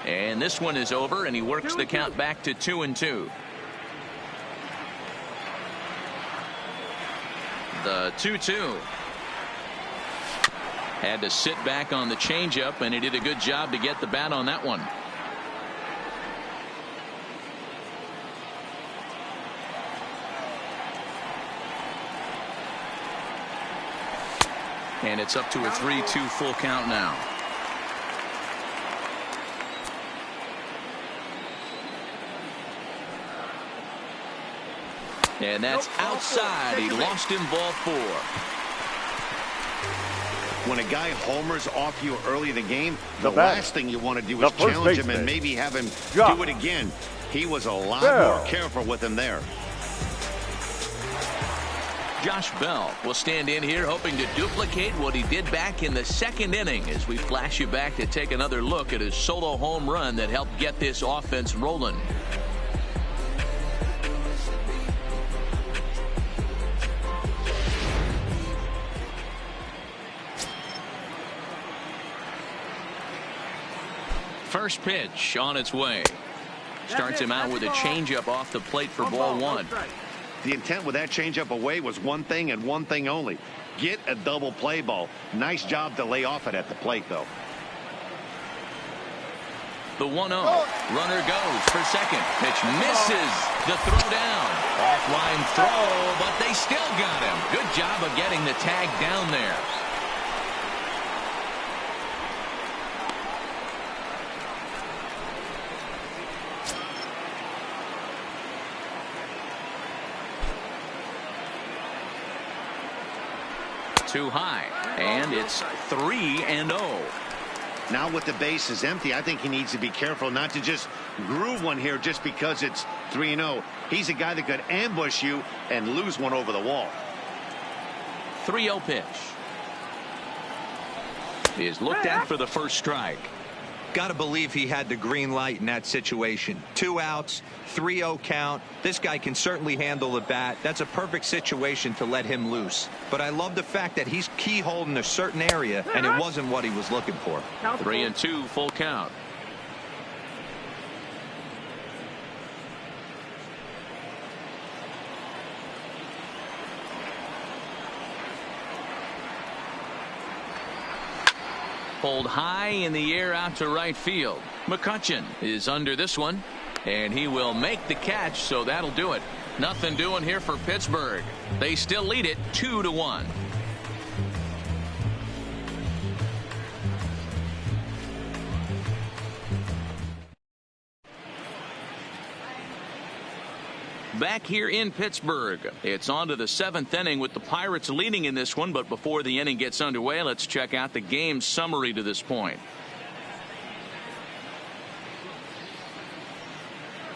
And this one is over, and he works the count back to 2-2. The 2-2. Had to sit back on the changeup, and he did a good job to get the bat on that one. And it's up to a 3-2 full count now. And that's outside. He lost him, ball 4. When a guy homers off you early in the game, the last thing you want to do is challenge him and maybe have him do it again. He was a lot more careful with him there. Josh Bell will stand in here hoping to duplicate what he did back in the 2nd inning as we flash you back to take another look at his solo home run that helped get this offense rolling. First pitch on its way. Starts him out with a changeup off the plate for ball 1. The intent with that changeup away was one thing and one thing only. Get a double play ball. Nice job to lay off it at the plate, though. The 1-0. Runner goes for second. Pitch misses the throw down. Offline throw, but they still got him. Good job of getting the tag down there. Too high, and it's 3-0. Now with the base is empty, I think he needs to be careful not to just groove one here just because it's 3-0. He's a guy that could ambush you and lose one over the wall. 3-0 pitch. He is looked at for the first strike. Got to believe he had the green light in that situation. 2 outs, 3-0 count. This guy can certainly handle the bat. That's a perfect situation to let him loose. But I love the fact that he's keyholding a certain area, and it wasn't what he was looking for. 3-2 full count. Pulled high in the air out to right field. McCutchen is under this one, and he will make the catch, so that'll do it. Nothing doing here for Pittsburgh. They still lead it 2-1. back here in Pittsburgh. It's on to the 7th inning with the Pirates leading in this one, but before the inning gets underway, let's check out the game summary to this point.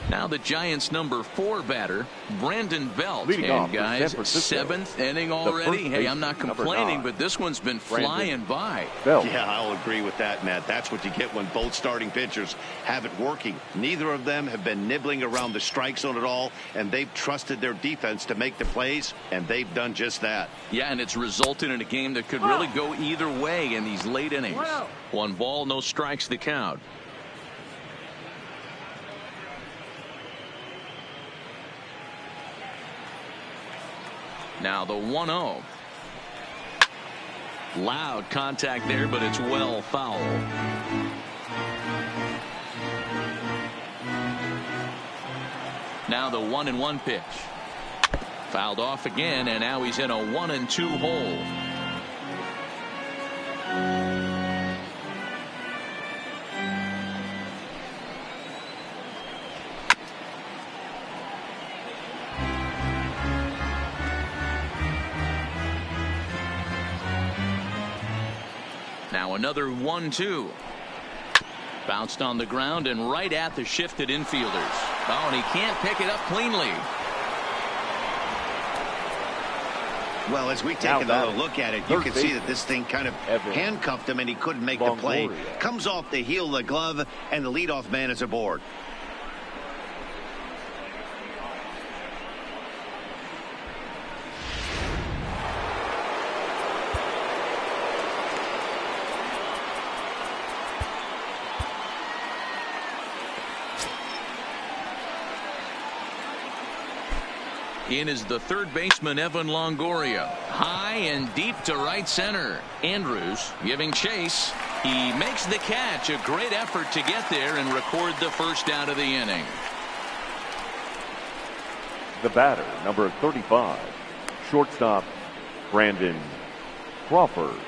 Now the Giants' number 4 batter, Brandon Belt. Leading and off for guys, San Francisco, 7th inning already. Hey, I'm not complaining, but this one's been flying by. Belt. Yeah, I'll agree with that, Matt. That's what you get when both starting pitchers have it working. Neither of them have been nibbling around the strike zone at all, and they've trusted their defense to make the plays, and they've done just that. Yeah, and it's resulted in a game that could really go either way in these late innings. 1 ball, no strikes the count. Now the 1-0. Loud contact there, but it's well foul. Now the 1-1 pitch. Fouled off again, and now he's in a 1-2 hole. Now another 1-2. Bounced on the ground and right at the shifted infielders. Oh, and he can't pick it up cleanly. Well, as we take another look at it, you can see that this thing kind of handcuffed him and he couldn't make the play. Comes off the heel of the glove, and the leadoff man is aboard. In is the third baseman, Evan Longoria. High and deep to right center. Andrews giving chase. He makes the catch. A great effort to get there and record the first out of the inning. The batter, number 35, shortstop, Brandon Crawford.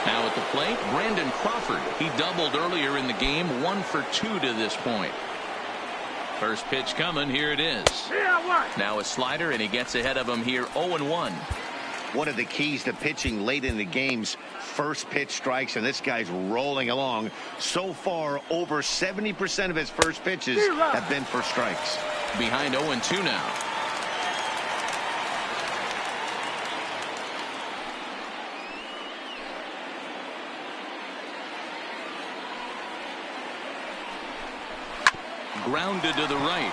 Now at the plate, Brandon Crawford. He doubled earlier in the game, 1 for 2 to this point. First pitch coming. Here it is. Now a slider, and he gets ahead of him here, 0-1. One of the keys to pitching late in the game's first pitch strikes, and this guy's rolling along. So far, over 70% of his first pitches have been for strikes. Behind 0-2 now. Grounded to the right.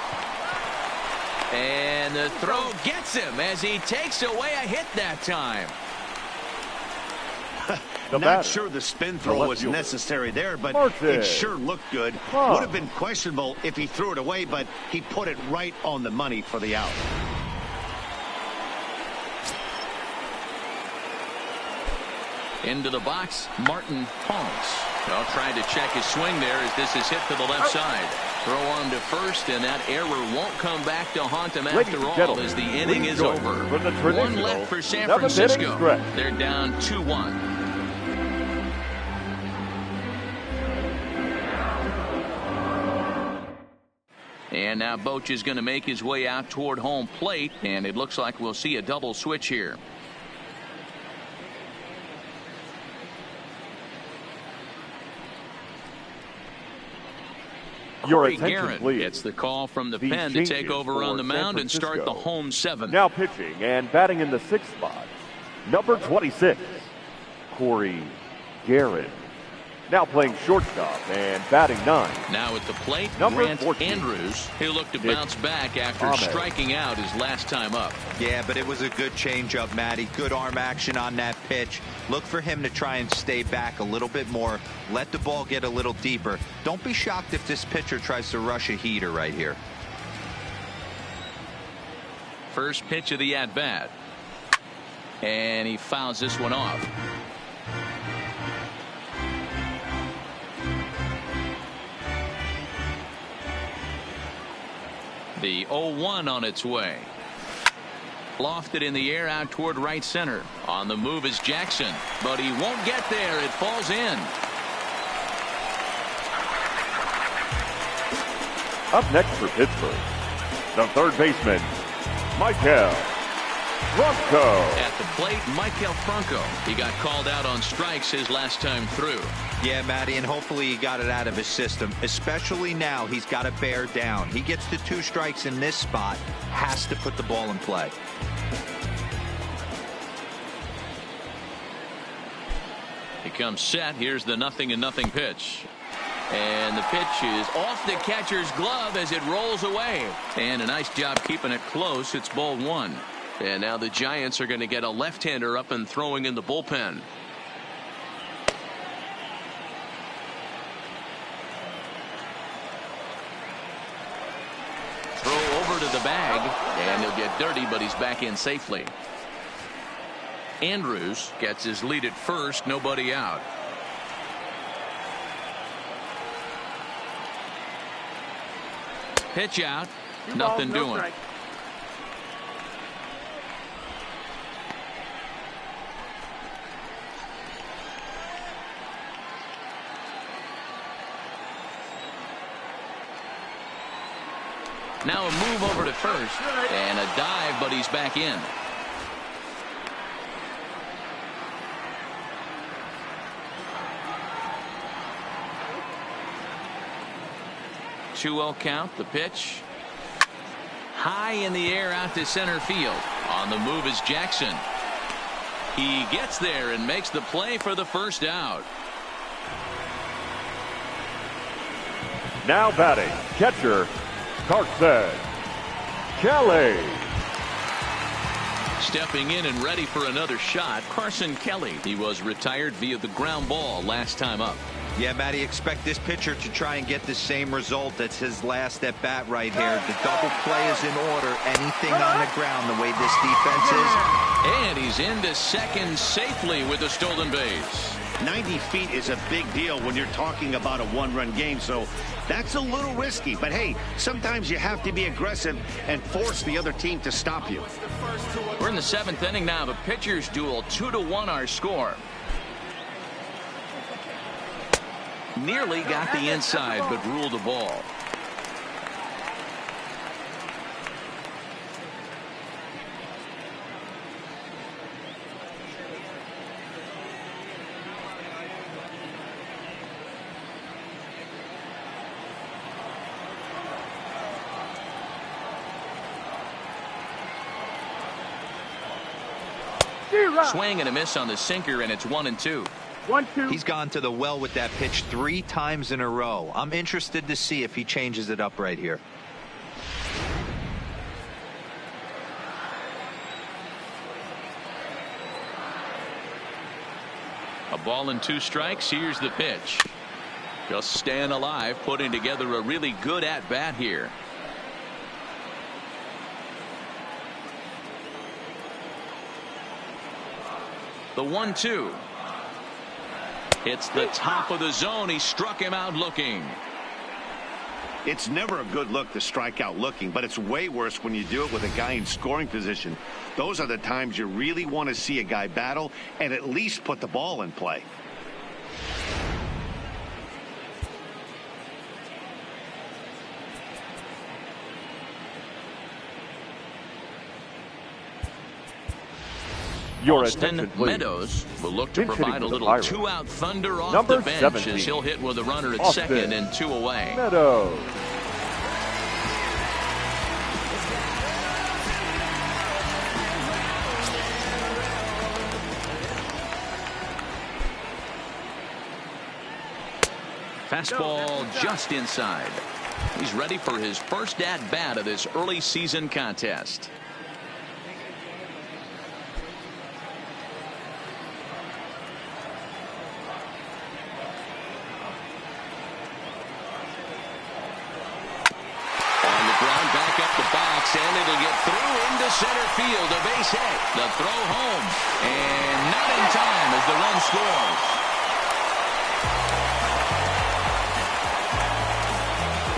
And the throw gets him as he takes away a hit that time. Not sure the spin throw was necessary there, but it sure looked good. Would have been questionable if he threw it away, but he put it right on the money for the out. Into the box, Martin Honks. Well, trying to check his swing there as this is hit to the left side. Throw on to first, and that error won't come back to haunt him after all as the inning is over. 1 left for San Francisco. They're down 2-1. And now Boch is going to make his way out toward home plate, and it looks like we'll see a double switch here. Your Corey attention, Garrett please. gets the call from the These pen to take changes over on the for San mound and start the Francisco. home 7th. Now pitching and batting in the 6th spot, number 26, Corey Garrett. Now playing shortstop and batting 9. Now at the plate, Number Grant 14. Andrews. He'll look to bounce back after Ahmed. striking out his last time up. Yeah, but it was a good changeup, Matty. Good arm action on that pitch. Look for him to try and stay back a little bit more. Let the ball get a little deeper. Don't be shocked if this pitcher tries to rush a heater right here. First pitch of the at-bat. And he fouls this one off. The 0-1 on its way. Lofted in the air out toward right center. On the move is Jackson, but he won't get there. It falls in. Up next for Pittsburgh, the third baseman, Michael Franco. At the plate, Michael Franco. He got called out on strikes his last time through. Yeah, Matty, and hopefully he got it out of his system. Especially now, he's got to bear down. He gets the 2 strikes in this spot, has to put the ball in play. He comes set. Here's the 0-0 pitch. And the pitch is off the catcher's glove as it rolls away. And a nice job keeping it close. It's ball 1. And now the Giants are going to get a left-hander up and throwing in the bullpen. Throw over to the bag, and he'll get dirty, but he's back in safely. Andrews gets his lead at first, nobody out. Pitch out, nothing doing. Now a move over to first and a dive, but he's back in. Two-0 count. The pitch high in the air out to center field. On the move is Jackson. He gets there and makes the play for the first out. Now batting, catcher Carson Kelly. Stepping in and ready for another shot, Carson Kelly. He was retired via the ground ball last time up. Yeah, Matty, expect this pitcher to try and get the same result. That's his last at bat right here. The double play is in order. Anything on the ground the way this defense is. And he's into second safely with a stolen base. 90 feet is a big deal when you're talking about a one-run game, so that's a little risky. But hey, sometimes you have to be aggressive and force the other team to stop you. We're in the 7th inning now. The pitchers duel, 2-1 our score. Nearly got the inside, but ruled the ball. Swing and a miss on the sinker, and it's 1-2. 1-2. He's gone to the well with that pitch 3 times in a row. I'm interested to see if he changes it up right here. A ball and 2 strikes. Here's the pitch. Just staying alive, putting together a really good at-bat here. The 1-2. It's the top of the zone. He struck him out looking. It's never a good look to strike out looking, but it's way worse when you do it with a guy in scoring position. Those are the times you really want to see a guy battle and at least put the ball in play. Your Austin attention, please. Meadows will look to Pinch provide a hitting for the little Pirates. 2-out thunder off Number the bench 17. as he'll hit with a runner at Austin second and 2 away. Meadows. Fastball just inside. He's ready for his first at-bat of this early season contest. And it'll get through into center field. A base hit. The throw home. And not in time as the run scores.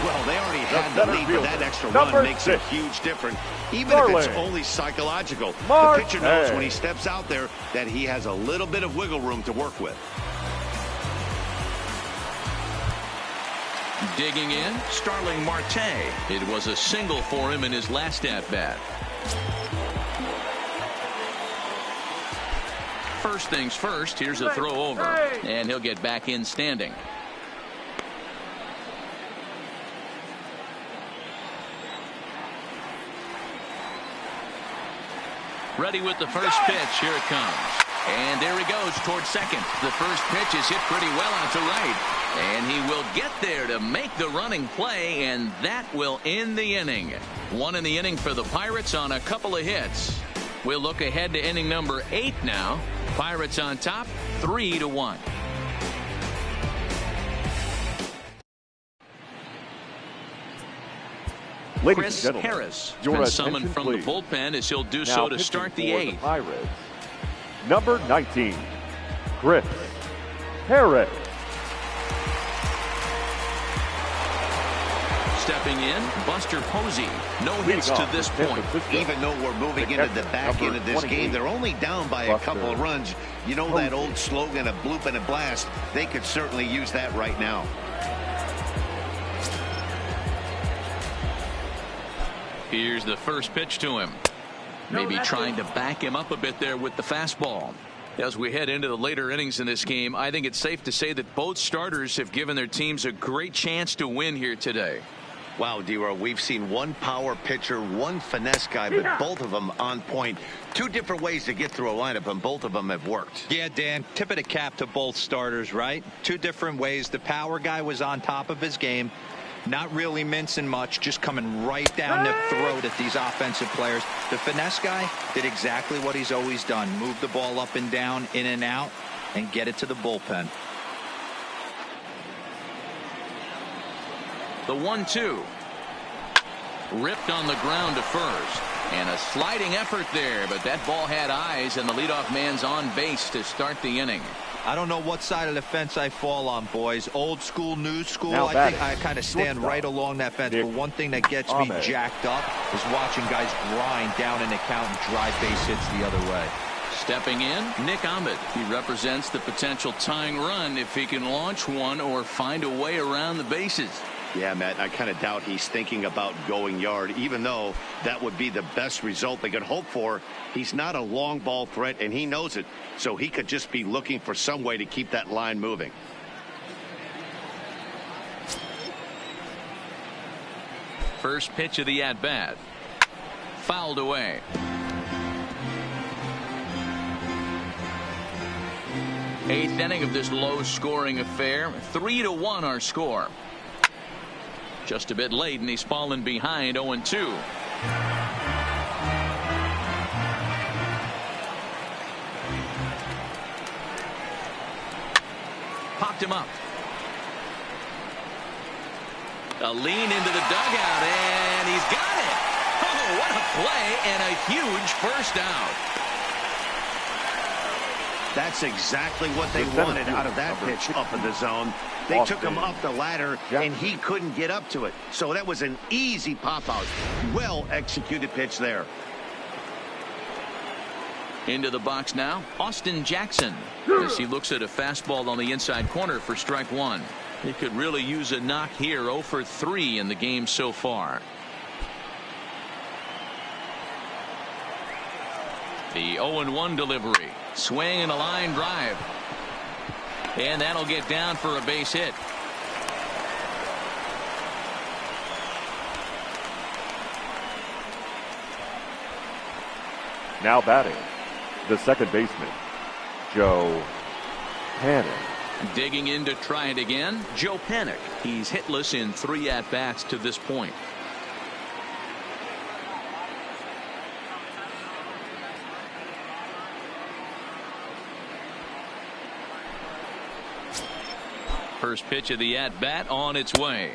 Well, they already had the lead, but that extra Number run makes 6. a huge difference. Even if it's Starling. only psychological. The Marte. pitcher knows when he steps out there that he has a little bit of wiggle room to work with. Digging in, Starling Marte. It was a single for him in his last at-bat. First things first, here's a throw over, and he'll get back in standing. Ready with the first pitch. Here it comes. And there he goes towards second. The first pitch is hit pretty well out to right. And he will get there to make the running play, and that will end the inning. One in the inning for the Pirates on a couple of hits. We'll look ahead to inning number 8 now. Pirates on top, 3-1. Chris Harris been summoned from the bullpen as he'll do so to start the 8th. Pirates, number 19, Chris Harris. Stepping in, Buster Posey. No hits to this point. Even though we're moving into the back end of this game, they're only down by a couple of runs. You know that old slogan, a bloop and a blast. They could certainly use that right now. Here's the first pitch to him. Maybe trying to back him up a bit there with the fastball. As we head into the later innings in this game, I think it's safe to say that both starters have given their teams a great chance to win here today. Wow, D-Row, we've seen one power pitcher, one finesse guy, but both of them on point. Two different ways to get through a lineup, and both of them have worked. Yeah, Dan, tip of the cap to both starters, right? Two different ways. The power guy was on top of his game. Not really mincing much, just coming right down the throat at these offensive players. The finesse guy did exactly what he's always done. Move the ball up and down, in and out, and get it to the bullpen. The 1-2. Ripped on the ground to first. And a sliding effort there, but that ball had eyes, and the leadoff man's on base to start the inning. I don't know what side of the fence I fall on, boys. Old school, new school. Now I think I kind of stand right along that fence. But one thing that gets me jacked up is watching guys grind down in the count and drive base hits the other way. Stepping in, Nick Ahmed. He represents the potential tying run if he can launch one or find a way around the bases. Yeah, Matt, I kind of doubt he's thinking about going yard, even though that would be the best result they could hope for. He's not a long ball threat, and he knows it, so he could just be looking for some way to keep that line moving. First pitch of the at-bat. Fouled away. Eighth inning of this low-scoring affair. 3-1 our score. Just a bit late, and he's fallen behind 0-2. Popped him up. A lean into the dugout, and he's got it. Oh, what a play, and a huge first out. That's exactly what they wanted out of that pitch up in the zone. They took him up the ladder, and he couldn't get up to it. So that was an easy pop-out. Well-executed pitch there. Into the box now, Austin Jackson, as he looks at a fastball on the inside corner for strike one. He could really use a knock here. 0 for 3 in the game so far. The 0-1 delivery. Swing and a line drive. And that'll get down for a base hit. Now batting, the second baseman, Joe Panic. Digging in to try it again, Joe Panic. He's hitless in 3 at-bats to this point. First pitch of the at-bat on its way.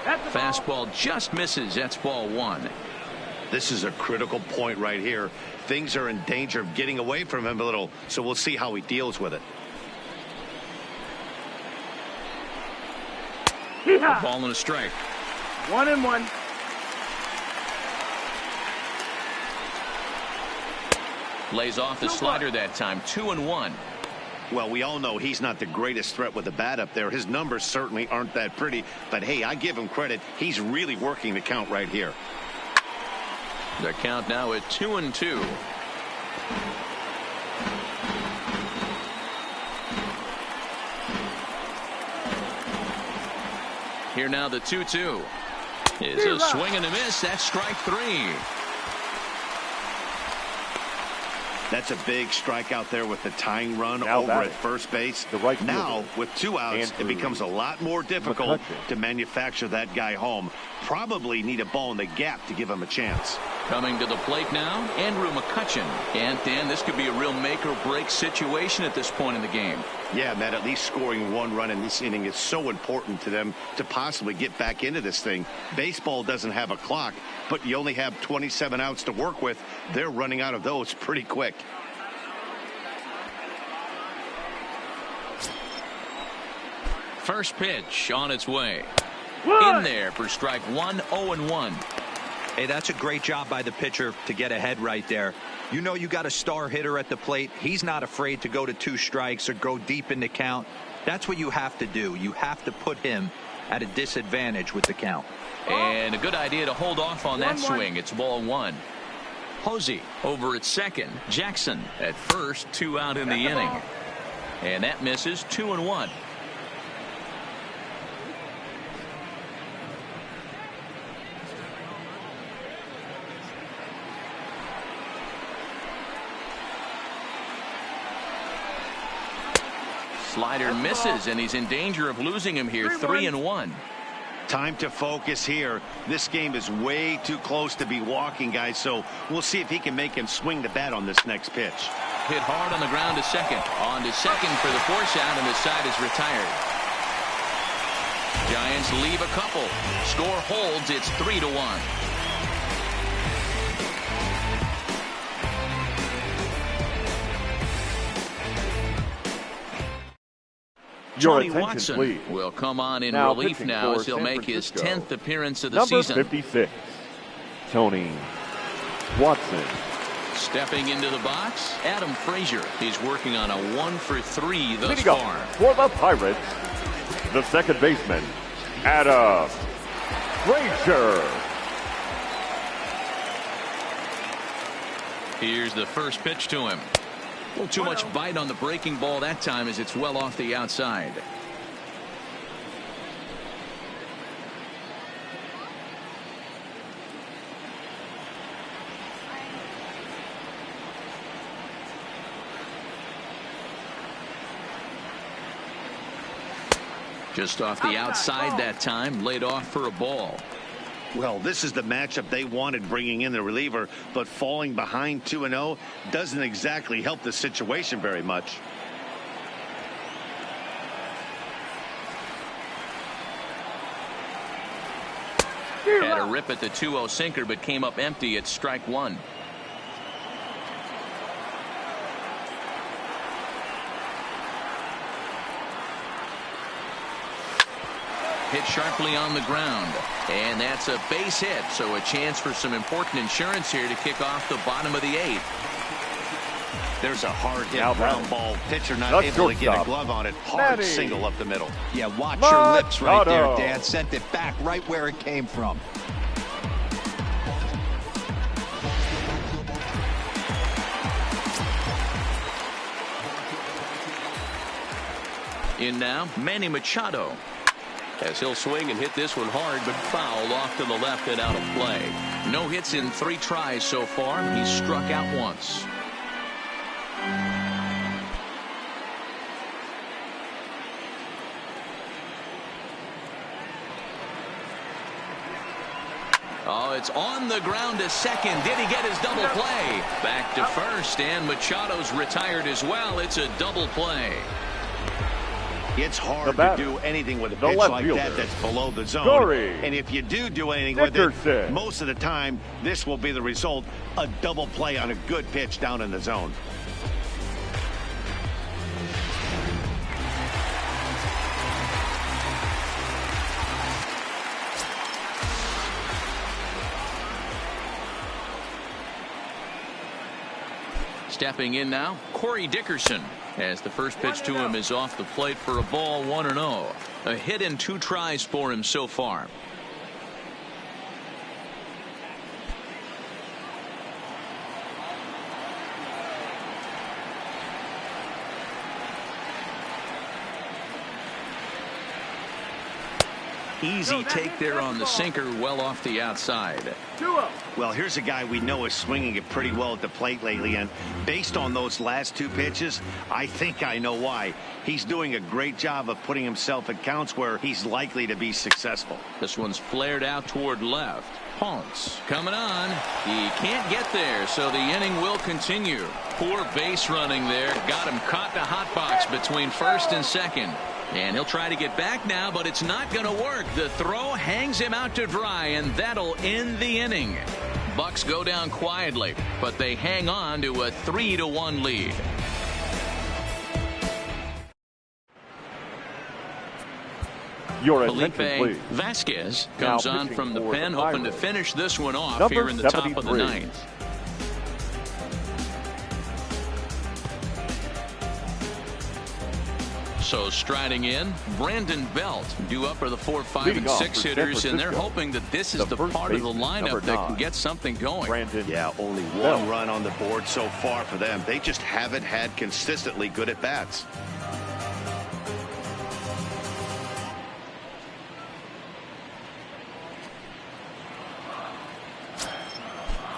Fastball just misses. That's ball 1. This is a critical point right here. Things are in danger of getting away from him a little, so we'll see how he deals with it. A ball and a strike. 1-1. Lays off the slider that time. 2-1. Well, we all know he's not the greatest threat with the bat up there. His numbers certainly aren't that pretty. But, hey, I give him credit. He's really working the count right here. The count now at 2-2. Here now the 2-2. It's a swing and a miss. That's strike 3. That's a big strike out there with the tying run Now over at first base. Now, with 2 outs, it becomes a lot more difficult to manufacture that guy home. Probably need a ball in the gap to give him a chance. Coming to the plate now, Andrew McCutchen. And, Dan, this could be a real make-or-break situation at this point in the game. Yeah, Matt, at least scoring 1 run in this inning is so important to them to possibly get back into this thing. Baseball doesn't have a clock, but you only have 27 outs to work with. They're running out of those pretty quick. First pitch on its way. In there for strike 1, 0-1. Hey, that's a great job by the pitcher to get ahead right there. You know you got a star hitter at the plate. He's not afraid to go to 2 strikes or go deep in the count. That's what you have to do. You have to put him at a disadvantage with the count. And a good idea to hold off on that swing. It's ball 1. Posey over at second. Jackson at first. 2 out in the inning. And that misses. 2-1. Slider misses, and he's in danger of losing him here. 3-1. Time to focus here. This game is way too close to be walking, guys, so we'll see if he can make him swing the bat on this next pitch. Hit hard on the ground to second. On to second for the force out, and the side is retired. Giants leave a couple. Score holds. It's 3-1. Johnny Watson please. Will come on in Now relief now as he'll make his 10th appearance of the season. Number 56, Tony Watson. Stepping into the box, Adam Frazier. He's working on a 1-for-3 thus Leading far. up for the Pirates, the second baseman, Adam Frazier. Here's the first pitch to him. A little too much bite on the breaking ball that time as it's well off the outside. Just off the outside that time, laid off for a ball. Well, this is the matchup they wanted, bringing in the reliever, but falling behind 2-0 doesn't exactly help the situation very much. Had a rip at the 2-0 sinker, but came up empty at strike 1. Hit sharply on the ground, and that's a base hit, so a chance for some important insurance here to kick off the bottom of the 8th. There's a hard hit ground ball. Pitcher not able to get a glove on it. Hard single up the middle. Yeah, watch your lips right there, Dan. Sent it back right where it came from. In now, Manny Machado. As he'll swing and hit this one hard, but foul off to the left and out of play. No hits in 3 tries so far. He's struck out once. Oh, it's on the ground to second. Did he get his double play? Back to first, and Machado's retired as well. It's a double play. It's hard to do anything with a pitch like that that's below the zone. And if you do anything with it, most of the time, this will be the result. A double play on a good pitch down in the zone. Stepping in now, Corey Dickerson. as the first pitch to him is off the plate for a ball, 1-0. A hit in 2 tries for him so far. Easy take there on the sinker, well off the outside. Well, here's a guy we know is swinging it pretty well at the plate lately, and based on those last 2 pitches, I think I know why. He's doing a great job of putting himself at counts where he's likely to be successful. This one's flared out toward left. Ponce coming on. He can't get there, so the inning will continue. Poor base running there. Got him caught in a hot box between first and second. And he'll try to get back now, but it's not going to work. The throw hangs him out to dry, and that'll end the inning. Bucks go down quietly, but they hang on to a 3-1 lead. Your Felipe attention, please. Vasquez comes Now on from the pitching for pen, the hoping to Pirates. finish this one off Number here in the top of the 73. 9th. So striding in, Brandon Belt due up for the 4, 5, Leading and off 6 for San hitters, and they're Francisco, hoping that this is the first part of the baseman, lineup number that 9, can get something going. Brandon. Yeah, only Belt. 1 run on the board so far for them. They just haven't had consistently good at bats.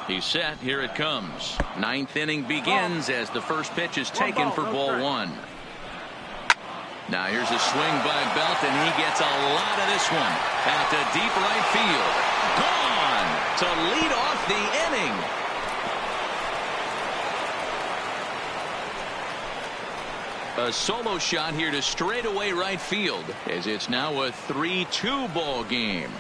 He's set. Here it comes. 9th inning begins as the first pitch is taken for ball 1. Now here's a swing by Belt, and he gets a lot of this one out to deep right field. Gone to lead off the inning. A solo shot here to straightaway right field, as it's now a 3-2 ball game.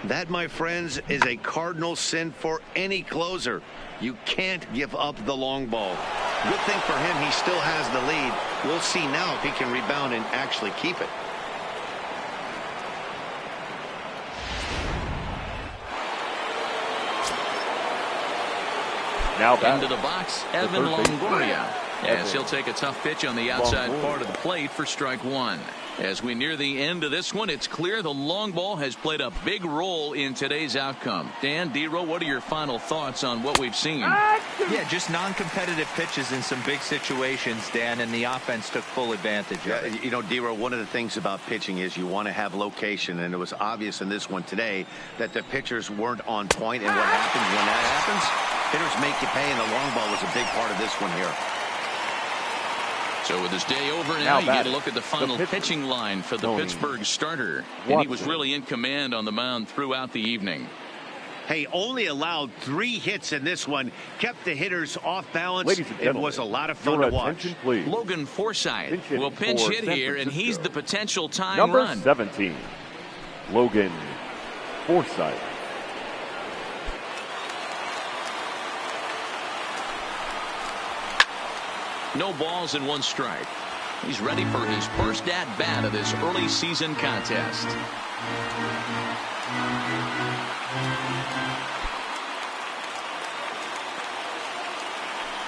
That, my friends, is a cardinal sin for any closer. You can't give up the long ball. Good thing for him, he still has the lead. We'll see now if he can rebound and actually keep it. Now back. Into the box, Evan third baseman. Longoria, as Evan he'll take a tough pitch on the outside Longoria. part of the plate for strike 1. As we near the end of this one, it's clear the long ball has played a big role in today's outcome. Dan, D-Row, what are your final thoughts on what we've seen? Yeah, just non-competitive pitches in some big situations, Dan, and the offense took full advantage of it. You know, D-Row, one of the things about pitching is you want to have location, and it was obvious in this one today that the pitchers weren't on point, and what happens when that happens? Hitters make you pay, and the long ball was a big part of this one here. So with his day over now, Now you get a batting, look at the final the pitcher, pitching line for the Tony Pittsburgh starter. And he was Watson. really in command on the mound throughout the evening. Hey, only allowed 3 hits in this one, kept the hitters off balance. Ladies and It gentlemen, was a lot of fun your to watch. attention, please. Logan Forsythe Pinch hitting will pinch for hit San here, and he's Francisco. the potential tying Number run. 17, Logan Forsythe. No balls and 1 strike. He's ready for his first at-bat of this early season contest.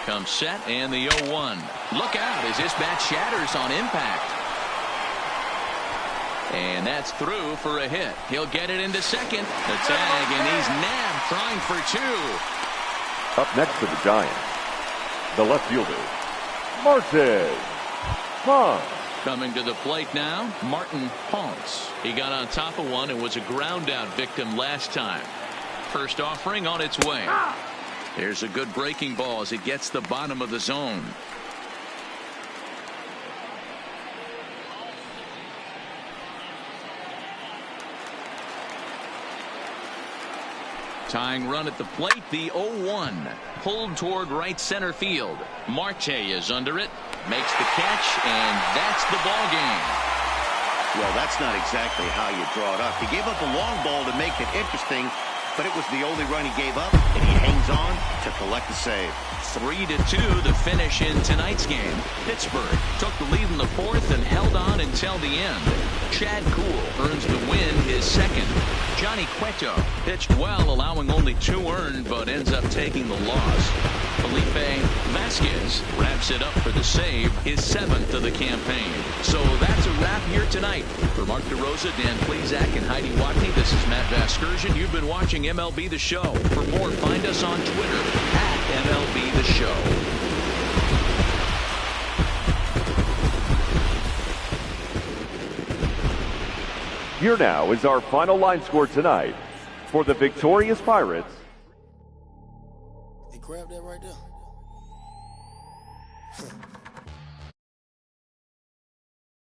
Comes set and the 0-1. Look out as this bat shatters on impact. And that's through for a hit. He'll get it into second. The tag, and he's nabbed trying for 2. Up next to the Giants, the left fielder, Martin Ponce. Coming to the plate now, Martin Ponce. He got on top of one and was a ground out victim last time. First offering on its way. There's a good breaking ball as it gets the bottom of the zone. Tying run at the plate, the 0-1. Pulled toward right center field. Marte is under it, makes the catch, and that's the ball game. Well, that's not exactly how you draw it up. He gave up a long ball to make it interesting, but it was the only run he gave up, and he hangs on to collect the save. 3-2 the finish in tonight's game. Pittsburgh took the lead in the fourth and held on until the end. Chad Kuhl earns the win, his second. Johnny Cueto pitched well, allowing only 2 earned, but ends up taking the loss. Felipe Vasquez wraps it up for the save, his 7th of the campaign. So that's a wrap here tonight. For Mark DeRosa, Dan Plezak, and Heidi Watney, this is Matt Vasgersian. You've been watching MLB The Show. For more, find us on Twitter at MLB The Show. Here now is our final line score tonight for the victorious Pirates. Grab that right there.